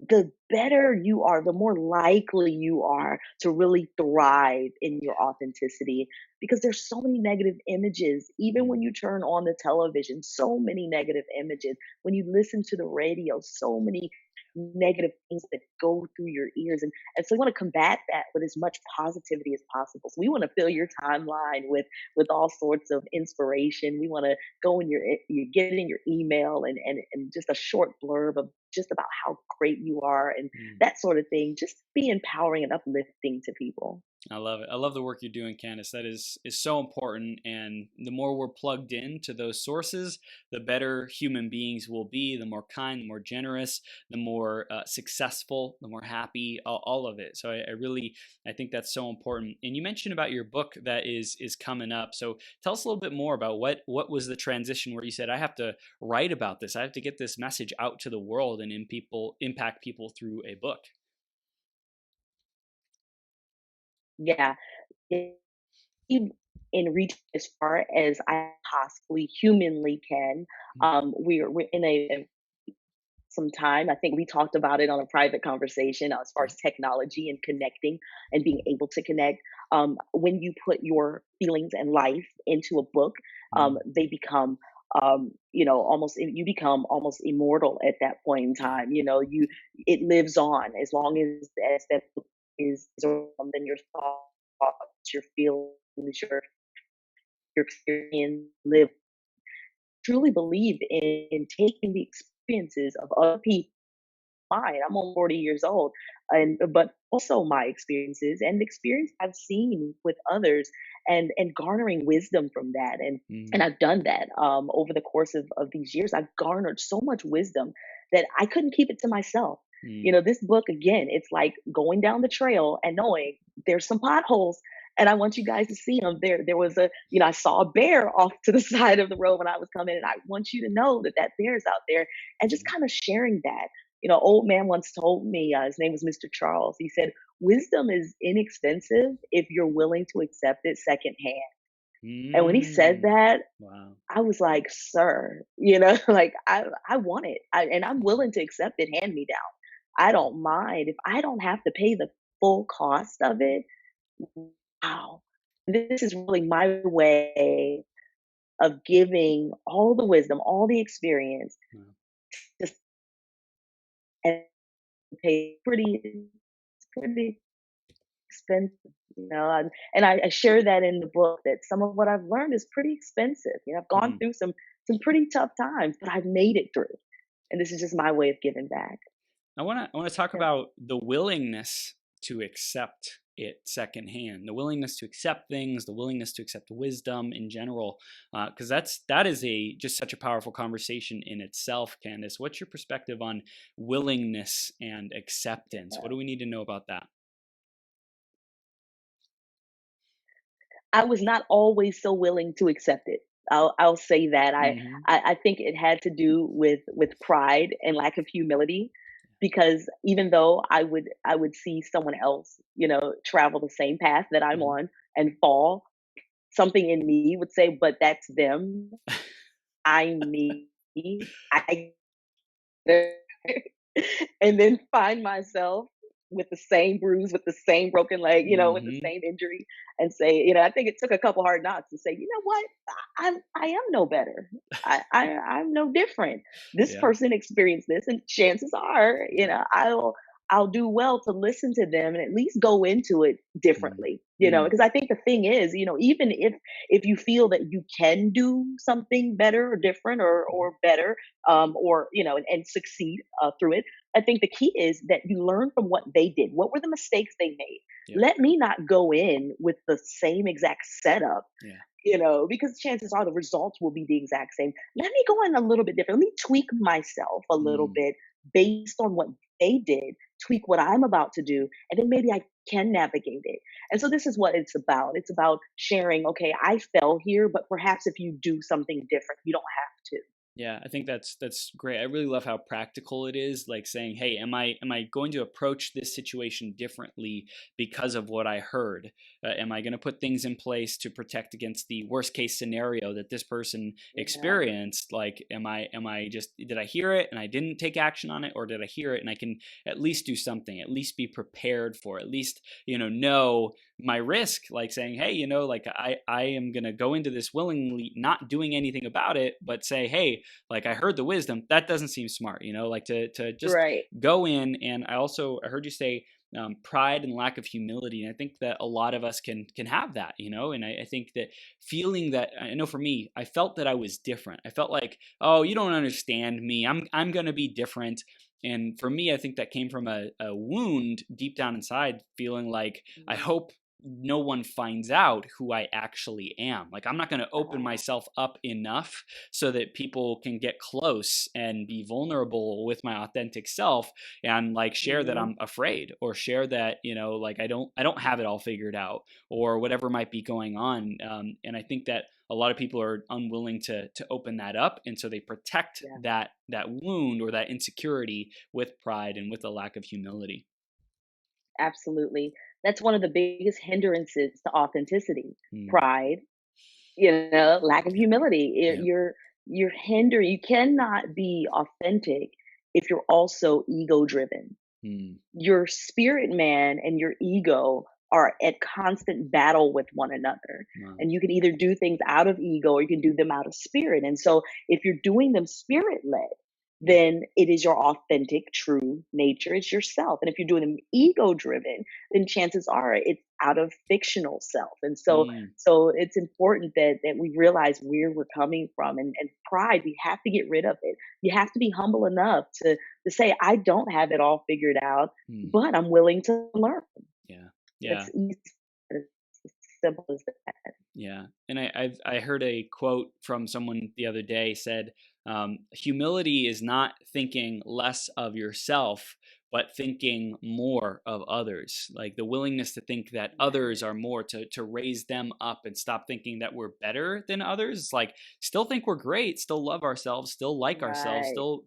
Speaker 2: the better you are, the more likely you are to really thrive in your authenticity, because there's so many negative images. Even when
Speaker 1: Mm.
Speaker 2: you turn on the television, so many negative images. When you listen to the radio, so many negative things that go through your ears. And so we want to combat that with as much positivity as possible. So we want to fill your timeline with all sorts of inspiration. We want to go in you get it in your email, and just a short blurb of just about how great you are, and
Speaker 1: Mm.
Speaker 2: that sort of thing. Just be empowering and uplifting to people.
Speaker 1: I love it. I love the work you're doing, Candace. That is so important. And the more we're plugged in to those sources, the better human beings will be. The more kind, the more generous, the more successful, the more happy. All of it. So I think that's so important. And you mentioned about your book that is coming up. So tell us a little bit more about what was the transition where you said, I have to write about this. I have to get this message out to the world and impact people through a book.
Speaker 2: Yeah. In reach as far as I possibly humanly can. We're in some time. I think we talked about it on a private conversation, as far
Speaker 1: Mhm.
Speaker 2: as technology and connecting and being able to connect. When you put your feelings and life into a book,
Speaker 1: Mm.
Speaker 2: they become, almost, you become almost immortal at that point in
Speaker 1: Yeah.
Speaker 2: time. It lives on as long as that book is around. Then your thoughts, your feelings, your experience live. Truly believe in taking the experiences of other people. Mine, I'm only 40 years old, and but also my experiences and the experience I've seen with others, and garnering wisdom from that, and
Speaker 1: Mm.
Speaker 2: I've done that over the course of these years. I've garnered so much wisdom that I couldn't keep it to myself.
Speaker 1: Mm.
Speaker 2: This book, again, it's like going down the trail and knowing there's some potholes, and I want you guys to see them. There was I saw a bear off to the side of the road when I was coming, and I want you to know that bear's out there, and just kind of sharing that. Old man once told me, his name was Mr. Charles. He said, "Wisdom is inexpensive if you're willing to accept it secondhand." And when he said
Speaker 1: Mm.
Speaker 2: that,
Speaker 1: Wow.
Speaker 2: I was like, "Sir, like I want it, and I'm
Speaker 1: Mm.
Speaker 2: willing to accept it hand me down. I
Speaker 1: Yeah.
Speaker 2: don't mind if I don't have to pay the full cost of it." Wow, this is really my way of giving all the wisdom, all the experience,
Speaker 1: Wow.
Speaker 2: just and pay pretty expensive, and I share that in the book, that some of what I've learned is pretty expensive. I've gone
Speaker 1: Mm.
Speaker 2: through some pretty tough times, but I've made it through, and this is just my way of giving back.
Speaker 1: I want to talk
Speaker 2: Yeah.
Speaker 1: about the willingness to accept it secondhand, the willingness to accept things, the willingness to accept wisdom in general, because that is a just such a powerful conversation in itself. Candace, what's your perspective on willingness and acceptance? What do we need to know about that?
Speaker 2: I was not always so willing to accept it. I'll say that.
Speaker 1: Hmm.
Speaker 2: I think it had to do with pride and lack of humility, because even though I would see someone else, travel the same path that I'm
Speaker 1: Hmm.
Speaker 2: on and fall, something in me would say, "But that's them. I'm me. I," and then find myself with the same bruise, with the same broken leg, with the
Speaker 1: Hmm.
Speaker 2: same injury, and say, I think it took a couple hard knocks to say, you know what, I am no better. I'm no different. This
Speaker 1: Yeah.
Speaker 2: person experienced this, and chances are,
Speaker 1: Yeah.
Speaker 2: I'll do well to listen to them and at least go into it
Speaker 1: Mm.
Speaker 2: differently,
Speaker 1: Mm.
Speaker 2: because I think the thing is, even if you feel that you can do something better or different
Speaker 1: Mhm.
Speaker 2: or better, or and succeed through it, I think the key is that you learn from what they did. What were the mistakes they made?
Speaker 1: Yeah.
Speaker 2: Let me not go in with the same exact setup,
Speaker 1: Yeah.
Speaker 2: because chances are the results will be the exact same. Let me go in a little bit different. Let me tweak myself a little
Speaker 1: Mm.
Speaker 2: bit based on what they did, tweak what I'm about to do, and then maybe I can navigate it. And so this is what it's about. It's about sharing, okay, I fell here, but perhaps if you do something different, you don't have to.
Speaker 1: Yeah, I think that's great. I really love how practical it is, like saying, "Hey, am I going to approach this situation differently because of what I heard? Am I going to put things in place to protect against the worst case scenario that this person
Speaker 2: Yeah.
Speaker 1: experienced? Like, am I just did I hear it and I didn't take action on it, or did I hear it and I can at least do something, at least be prepared for, at least know my risk, like saying, hey, like I am going to go into this willingly not doing anything about it, but say, hey, like I heard the wisdom, that doesn't seem smart, like to just
Speaker 2: Right.
Speaker 1: go in. And I heard you say pride and lack of humility, and I think that a lot of us can have that, and I think that feeling that, I know for me, I felt that I was different. I felt like, oh, you don't understand me, I'm going to be different. And for me, I think that came from a wound deep down inside, feeling like, I
Speaker 2: Mhm.
Speaker 1: hope no one finds out who I actually am. Like, I'm not going to open
Speaker 2: Ah,
Speaker 1: myself up enough so that people can get close and be vulnerable with my authentic self, and like share that
Speaker 2: mhm.
Speaker 1: I'm afraid, or share that, like I don't have it all figured out, or whatever might be going on. And I think that a lot of people are unwilling to open that up, and so they protect
Speaker 2: Yeah,
Speaker 1: that wound or that insecurity with pride and with a lack of humility.
Speaker 2: absolutely. That's one of the biggest hindrances to authenticity.
Speaker 1: Mm.
Speaker 2: Pride, lack of
Speaker 1: Yeah.
Speaker 2: humility.
Speaker 1: Yeah.
Speaker 2: You're hinder. You cannot be authentic if you're also ego driven.
Speaker 1: Mm.
Speaker 2: Your spirit man and your ego are at constant battle with one another.
Speaker 1: Wow.
Speaker 2: And you can either do things out of ego or you can do them out of spirit. And so if you're doing them spirit led,
Speaker 1: Yeah.
Speaker 2: then it is your authentic, true nature. It's yourself. And if you're doing them ego driven, then chances are it's out of fictional self. And so
Speaker 1: Mm.
Speaker 2: so it's important that we realize where we're coming from, and pride, we have to get rid of it. You have to be humble enough to say, I don't have it all figured out,
Speaker 1: Mm.
Speaker 2: but I'm willing to learn.
Speaker 1: Yeah. Yeah.
Speaker 2: It's easy. It's as simple as that.
Speaker 1: Yeah, and I heard a quote from someone the other day, said, humility is not thinking less of yourself, but thinking more of others. Like the willingness to think that others
Speaker 2: Right.
Speaker 1: are more, to raise them up and stop thinking that we're better than others. It's like, still think we're great, still love ourselves, still like ourselves,
Speaker 2: Right.
Speaker 1: still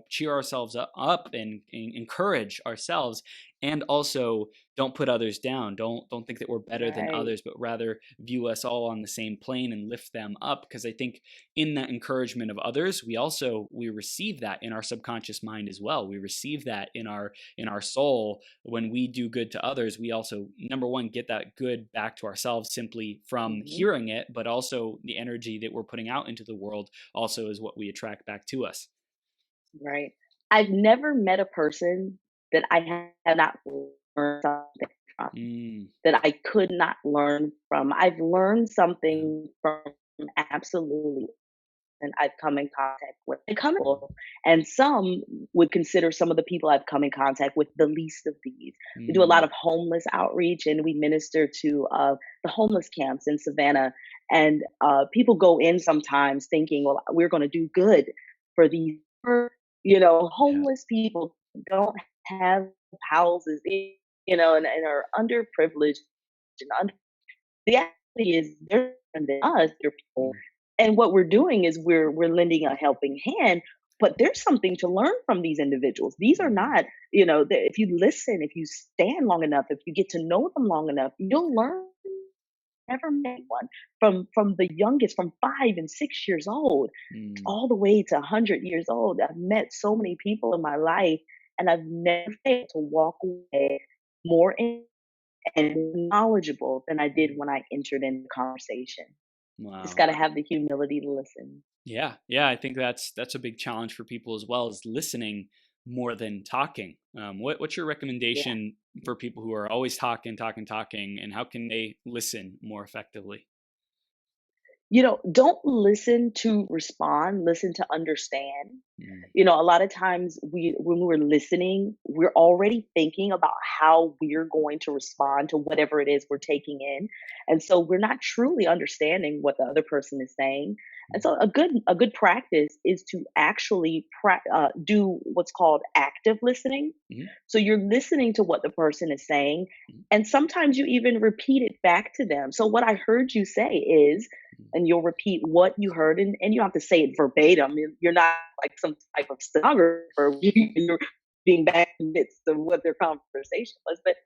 Speaker 1: cheer ourselves up, and encourage ourselves, and also don't put others down. Don't think that we're better than
Speaker 2: Right.
Speaker 1: others, but rather view us all on the same plane and lift them up. Because I think in that encouragement of others, we receive that in our subconscious mind as well. We receive that in our soul. When we do good to others, we also, number one, get that good back to ourselves simply from
Speaker 2: Hmm.
Speaker 1: hearing it, but also the energy that we're putting out into the world also is what we attract back to us.
Speaker 2: Right. I've never met a person that I have not learned something from,
Speaker 1: Mm.
Speaker 2: that I could not learn from. I've learned
Speaker 1: Yeah.
Speaker 2: something from absolutely, and I've come in contact with.
Speaker 1: Mm.
Speaker 2: And some would consider some of the people I've come in contact with the least of these. We do a lot
Speaker 1: Mm.
Speaker 2: of homeless outreach, and we minister to the homeless camps in Savannah. And people go in sometimes thinking, well, we're going to do good for these,
Speaker 1: Yeah.
Speaker 2: homeless people who don't have houses, and are underprivileged and the reality is they're different than us, they're people.
Speaker 1: Mm.
Speaker 2: And what we're doing is we're lending a helping hand, but there's something to learn from these individuals. These are
Speaker 1: Mm.
Speaker 2: not, if you listen, if you stand long enough, if you get to know them long enough, you'll learn. Never met one from the youngest, from 5 and 6 years old,
Speaker 1: Mm.
Speaker 2: all the way to 100 years old. I've met so many people in my life, and I've never failed to walk away more and knowledgeable than I did when I entered in the conversation. Just
Speaker 1: Wow.
Speaker 2: got to have the humility to listen.
Speaker 1: Yeah, yeah, I think that's a big challenge for people as well, is listening more than talking. What's your
Speaker 2: Yeah.
Speaker 1: recommendation for people who are always talking, talking, talking, and how can they listen more effectively?
Speaker 2: Don't listen to respond, listen to understand.
Speaker 1: Mm,
Speaker 2: A lot of times when we're listening, we're already thinking about how we're going to respond to whatever it is we're taking in. And so we're not truly understanding what the other person is saying. And so
Speaker 1: mm,
Speaker 2: a good practice is to actually do what's called active listening.
Speaker 1: mhm,
Speaker 2: So you're listening to what the person is saying,
Speaker 1: mhm,
Speaker 2: and sometimes you even repeat it back to them. So what I heard you say is,
Speaker 1: mhm.
Speaker 2: and you'll repeat what you heard, and you don't have to say it verbatim. You're not like some type of stenographer. You're being back in the midst of what their conversation was, but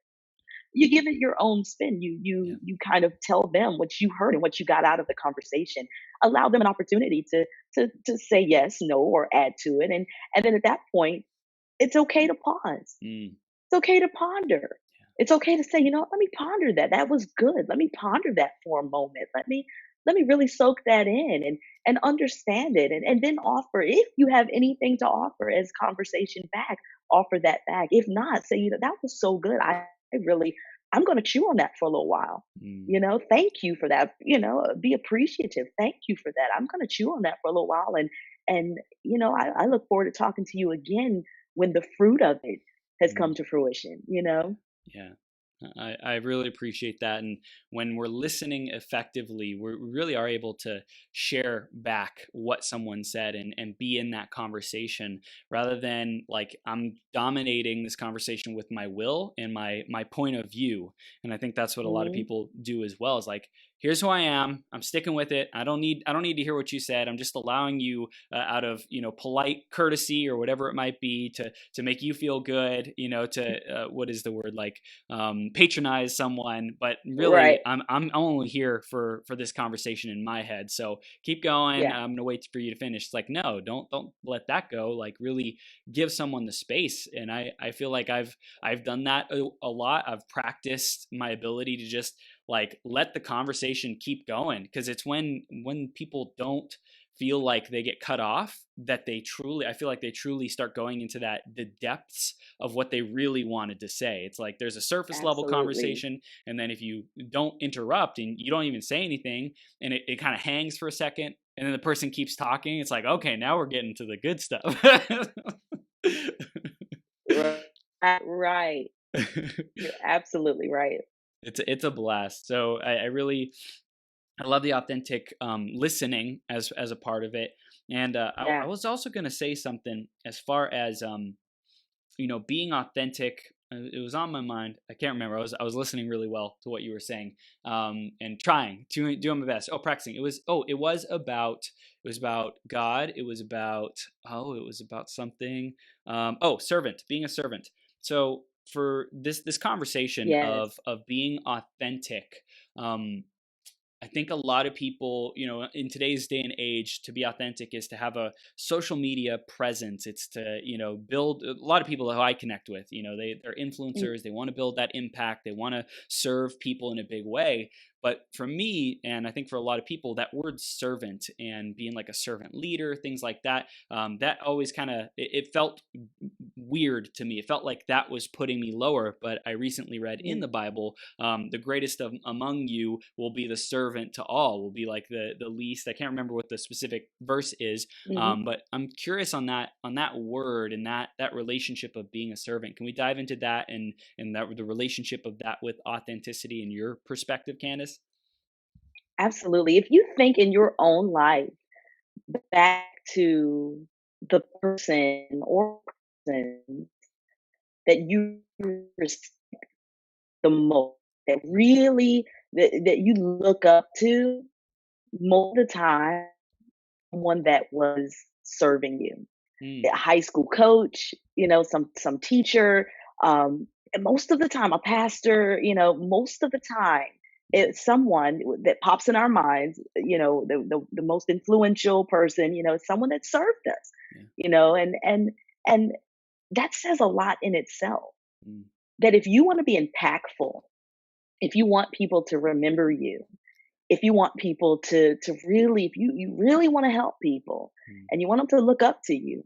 Speaker 2: you give it your own spin. You
Speaker 1: Yeah,
Speaker 2: you you kind of tell them what you heard and what you got out of the conversation. Allow them an opportunity to say yes, no, or add to it, and then at that point, it's okay to pause.
Speaker 1: mm,
Speaker 2: It's okay to ponder. It's okay to say, let me ponder that. That was good. Let me ponder that for a moment. Let me really soak that in and understand it, and then offer, if you have anything to offer as conversation back, offer that back. If not, say, that was so good. I really I'm gonna chew on that for a little while.
Speaker 1: mm,
Speaker 2: Thank you for that. Be appreciative. Thank you for that. I'm gonna chew on that for a little while, and I look forward to talking to you again when the fruit of it has come
Speaker 1: mm.
Speaker 2: to fruition.
Speaker 1: Yeah. I really appreciate that. And when we're listening effectively, we really are able to share back what someone said and be in that conversation rather than like I'm dominating this conversation with my will and my point of view. And I think that's what a lot of
Speaker 2: Mhm.
Speaker 1: people do as well, is like, here's who I am. I'm sticking with it. I don't need to hear what you said. I'm just allowing you out of, polite courtesy or whatever it might be to make you feel good, to what is the word, like patronize someone, but really
Speaker 2: Right.
Speaker 1: I'm only here for this conversation in my head. So keep going.
Speaker 2: Yeah.
Speaker 1: I'm gonna wait for you to finish. It's like, no, don't let that go. Like really give someone the space. And I feel like I've done that a lot. I've practiced my ability to just like let the conversation keep going, because it's when people don't feel like they get cut off that I feel like they truly start going into the depths of what they really wanted to say. It's like there's a surface level
Speaker 2: Absolutely.
Speaker 1: conversation, and then if you don't interrupt and you don't even say anything, and it kind of hangs for a second, and then the person keeps talking, it's like, okay, now we're getting to the good stuff.
Speaker 2: Right. Right. You're absolutely right.
Speaker 1: It's a blast. So I love the authentic listening as a part of it. And I
Speaker 2: Yeah.
Speaker 1: was also going to say something as far as being authentic. It was on my mind. I can't remember. I was listening really well to what you were saying, and trying to do my best. Oh, practicing. It was about God. It was about something. Servant. Being a servant. So for this conversation of
Speaker 2: Yes.
Speaker 1: of being authentic. I think a lot of people, in today's day and age, to be authentic is to have a social media presence. It's to, build a lot of people who I connect with, they're
Speaker 2: Mm.
Speaker 1: influencers. They want to build that impact. They want to serve people in a big way. But for me, and I think for a lot of people, that word servant and being like a servant leader, things like that, that always kind of, it felt weird to me. It felt like that was putting me lower. But I recently read in
Speaker 2: Mm.
Speaker 1: the Bible, the greatest among you will be the servant to all, will be like the least. I can't remember what the specific verse is,
Speaker 2: Mhm.
Speaker 1: but I'm curious on that word and that relationship of being a servant. Can we dive into that and that the relationship of that with authenticity in your perspective, Candace?
Speaker 2: Absolutely. If you think in your own life back to the person or persons that you respect the most, that really that you look up to, most of the time, someone that was serving you.
Speaker 1: Mm,
Speaker 2: A high school coach, some teacher, and most of the time a pastor, most of the time
Speaker 1: mm,
Speaker 2: it's someone that pops in our minds, the most influential person, someone that served us,
Speaker 1: yeah.
Speaker 2: and that says a lot in itself.
Speaker 1: Mm,
Speaker 2: That if you want to be impactful, if you want people to remember you, if you want people to really, if you really want to help people
Speaker 1: mm,
Speaker 2: and you want them to look up to you,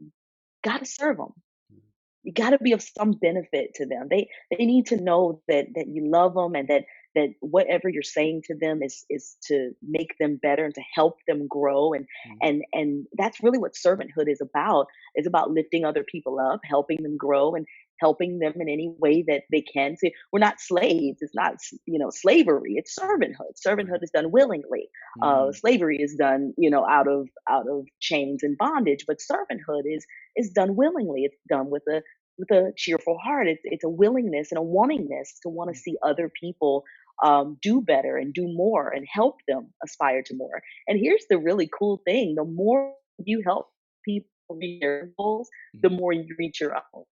Speaker 2: gotta serve them.
Speaker 1: mm,
Speaker 2: You got to be of some benefit to them. They need to know that you love them, and that whatever you're saying to them is to make them better and to help them grow. and
Speaker 1: mm,
Speaker 2: and and that's really what servanthood is about. It's about lifting other people up, helping them grow, and helping them in any way that they can. See, we're not slaves. It's not slavery. It's servanthood. Servanthood
Speaker 1: right.
Speaker 2: is done willingly.
Speaker 1: Mm,
Speaker 2: Slavery is done out of chains and bondage, but servanthood is done willingly. It's done with a cheerful heart. It's a willingness and a wantingness to want to
Speaker 1: mm,
Speaker 2: see other people do better and do more and help them aspire to more. And here's the really cool thing: the more you help people reach their goals,
Speaker 1: mm,
Speaker 2: the more you reach your own.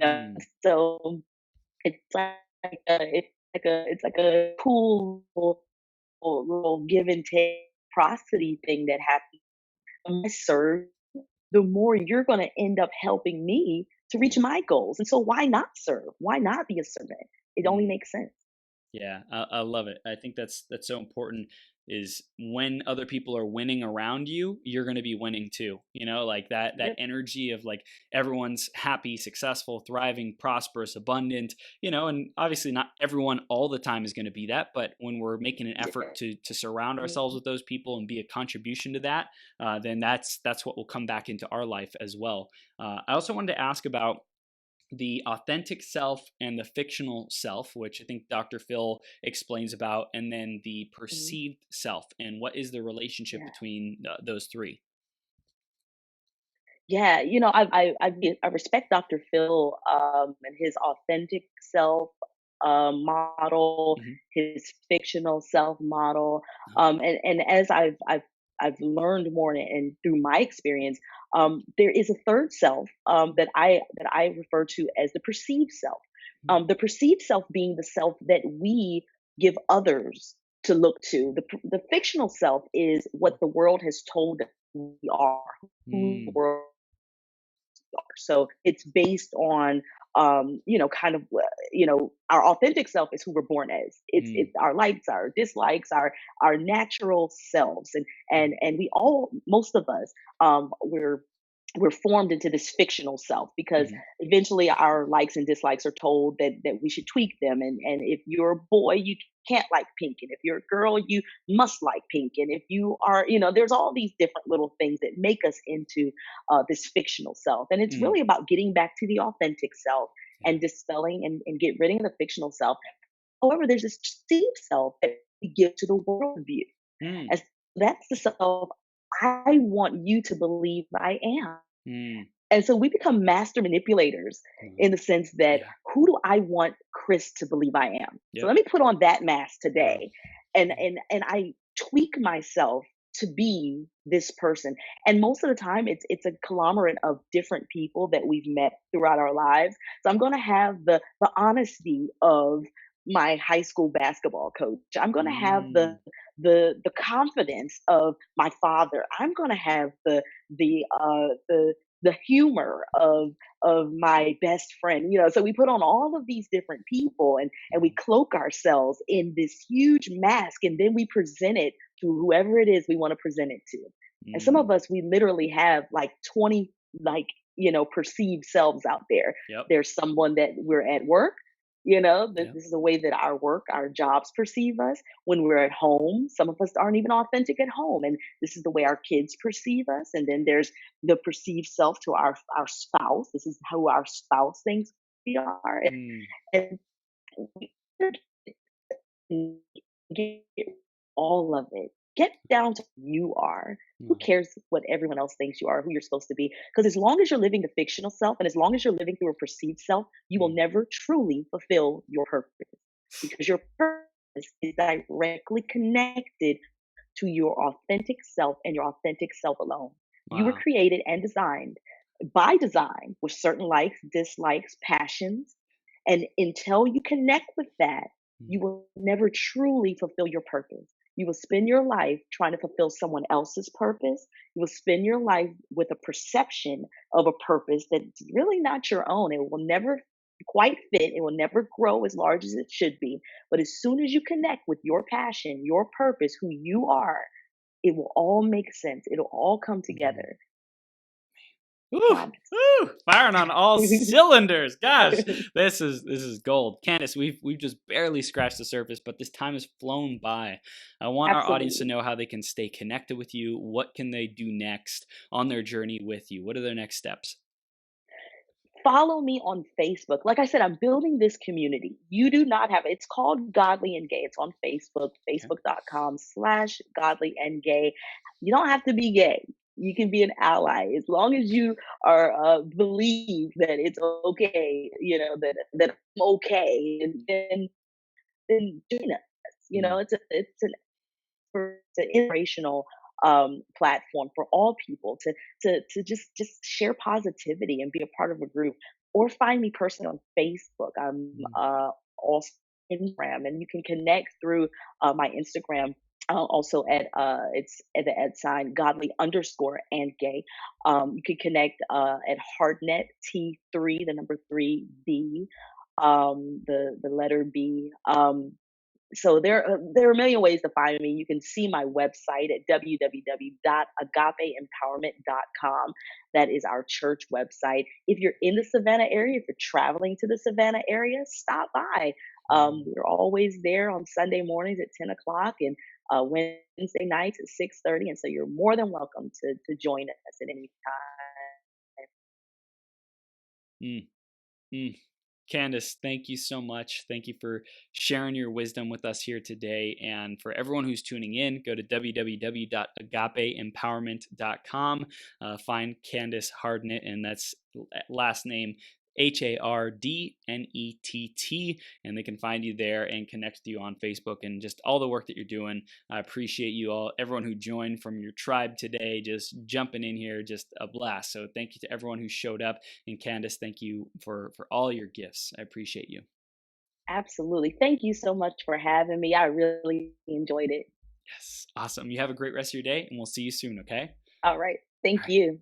Speaker 2: Uh,
Speaker 1: mm.
Speaker 2: so it's like it's like a cool little give and take prosody thing that happens. The more I serve, the more you're going to end up helping me to reach
Speaker 1: Yeah.
Speaker 2: my goals. And so why not serve? Why not be a servant? It only
Speaker 1: Mm.
Speaker 2: makes sense.
Speaker 1: Yeah, I love it. I think that's so important. Is when other people are winning around you, you're going to be winning too. Like that
Speaker 2: Yep.
Speaker 1: energy of like everyone's happy, successful, thriving, prosperous, abundant. And obviously not everyone all the time is going to be that, but when we're making an effort
Speaker 2: Yeah.
Speaker 1: to surround ourselves
Speaker 2: Mhm.
Speaker 1: with those people and be a contribution to that, then that's what will come back into our life as well. I also wanted to ask about the authentic self and the fictional self, which I think Dr. Phil explains about, and then the
Speaker 2: Mhm.
Speaker 1: perceived self, and what is the relationship
Speaker 2: Yeah.
Speaker 1: between those three?
Speaker 2: Yeah. I respect Dr. Phil and his authentic self model,
Speaker 1: Hmm.
Speaker 2: his fictional self model,
Speaker 1: Uh-huh.
Speaker 2: and as I've learned more and through my experience, there is a third self that I refer to as the perceived self. The perceived self being the self that we give others to look to. The fictional self is what the world has told us we are, who the
Speaker 1: Mm,
Speaker 2: world are. So it's based on kind of our authentic self is who we're born as. It's
Speaker 1: mm,
Speaker 2: our likes, our dislikes, our natural selves, and
Speaker 1: mm,
Speaker 2: we all, most of us, we're formed into this fictional self because
Speaker 1: mhm,
Speaker 2: eventually our likes and dislikes are told that we should tweak them. And if you're a boy, you can't like pink, and if you're a girl, you must like pink. And if you are, there's all these different little things that make us into this fictional self. And it's
Speaker 1: mm.
Speaker 2: really about getting back to the authentic self
Speaker 1: Yeah.
Speaker 2: and dispelling and get rid of the fictional self. However, there's this perceived self that we give to the world view.
Speaker 1: Mm,
Speaker 2: And that's the self I want you to believe I am.
Speaker 1: mm.
Speaker 2: And so we become master manipulators
Speaker 1: Wow.
Speaker 2: in the sense that,
Speaker 1: Yeah.
Speaker 2: who do I want Chris to believe I am? So
Speaker 1: Yep.
Speaker 2: let me put on that mask
Speaker 1: Wow.
Speaker 2: today. And
Speaker 1: Mm,
Speaker 2: I tweak myself to be this person. And most of the time it's a conglomerate of different people that we've met throughout our lives. So I'm gonna have the honesty of my high school basketball coach. I'm gonna have
Speaker 1: mm,
Speaker 2: the confidence of my father. I'm gonna have the humor of my best friend. So we put on all of these different people, and we
Speaker 1: mm,
Speaker 2: cloak ourselves in this huge mask, and then we present it to whoever it is we want to present it to. And some of
Speaker 1: mm.
Speaker 2: us, we literally have like 20, like, perceived selves out there.
Speaker 1: Yep.
Speaker 2: There's someone that we're at work.
Speaker 1: Yep.
Speaker 2: This is the way that our jobs perceive us. When we're at home, some of us aren't even authentic at home, and this is the way our kids perceive us. And then there's the perceived self to our spouse. This is who our spouse thinks we are.
Speaker 1: Mm,
Speaker 2: And we get all of it. Get down to who you are. Who
Speaker 1: wow.
Speaker 2: cares what everyone else thinks you are, who you're supposed to be? Because as long as you're living the fictional self, and as long as you're living through a perceived self, you will
Speaker 1: Mm,
Speaker 2: never truly fulfill your purpose, because your purpose is directly connected to your authentic self and your authentic self alone. You were
Speaker 1: wow.
Speaker 2: created and designed by design with certain likes, dislikes, passions. And until you connect with that, you
Speaker 1: Mm,
Speaker 2: will never truly fulfill your purpose. You will spend your life trying to fulfill someone else's purpose. You will spend your life with a perception of a purpose that's really not your own. It will never quite fit. It will never grow as large as it should be. But as soon as you connect with your passion, your purpose, who you are, it will all make sense. It'll all come
Speaker 1: Mhm.
Speaker 2: together.
Speaker 1: Woo,
Speaker 2: Promise.
Speaker 1: woo, firing on all cylinders. Gosh, this is gold. Candace, we've just barely scratched the surface, but this time has flown by. I want our audience to
Speaker 2: Absolutely.
Speaker 1: know how they can stay connected with you. What can they do next on their journey with you? What are their next steps?
Speaker 2: Follow me on Facebook. Like I said, I'm building this community. You do not have it's called Godly and Gay. It's on Facebook,
Speaker 1: Okay.
Speaker 2: facebook.com/godly and gay. You don't have to be gay. You can be an ally as long as you are believe that it's okay, that I'm okay, and then join us.
Speaker 1: Mm,
Speaker 2: It's an inspirational platform for all people to just share positivity and be a part of a group. Or find me personally on Facebook. I'm
Speaker 1: mm,
Speaker 2: also Instagram, and you can connect through my Instagram. Also at it's at the @ godly underscore and gay. You can connect at Hardnett T3, the number 3 B, the letter B. So there are a million ways to find me. You can see my website at www.agapeempowerment.com. That is our church website. If you're in the Savannah area, if you're traveling to the Savannah area, stop by.
Speaker 1: mm.
Speaker 2: We're always there on Sunday mornings at 10 o'clock, and Wednesday nights at 6:30. And so you're more than welcome to join us at any time.
Speaker 1: Mm, mm. Candace, thank you so much. Thank you for sharing your wisdom with us here today. And for everyone who's tuning in, go to www.agapeempowerment.com. Find Candace Hardnett, and that's last name Hardnett, and they can find you there and connect with you on Facebook and just all the work that you're doing. I appreciate you all, everyone who joined from your tribe today, just jumping in here, just a blast. So thank you to everyone who showed up. And Candace, thank you for all your gifts. I appreciate you.
Speaker 2: Absolutely. Thank you so much for having me. I really enjoyed it.
Speaker 1: Yes, awesome. You have a great rest of your day, and we'll see you soon, okay?
Speaker 2: All right.
Speaker 1: All
Speaker 2: Thank
Speaker 1: right.
Speaker 2: you.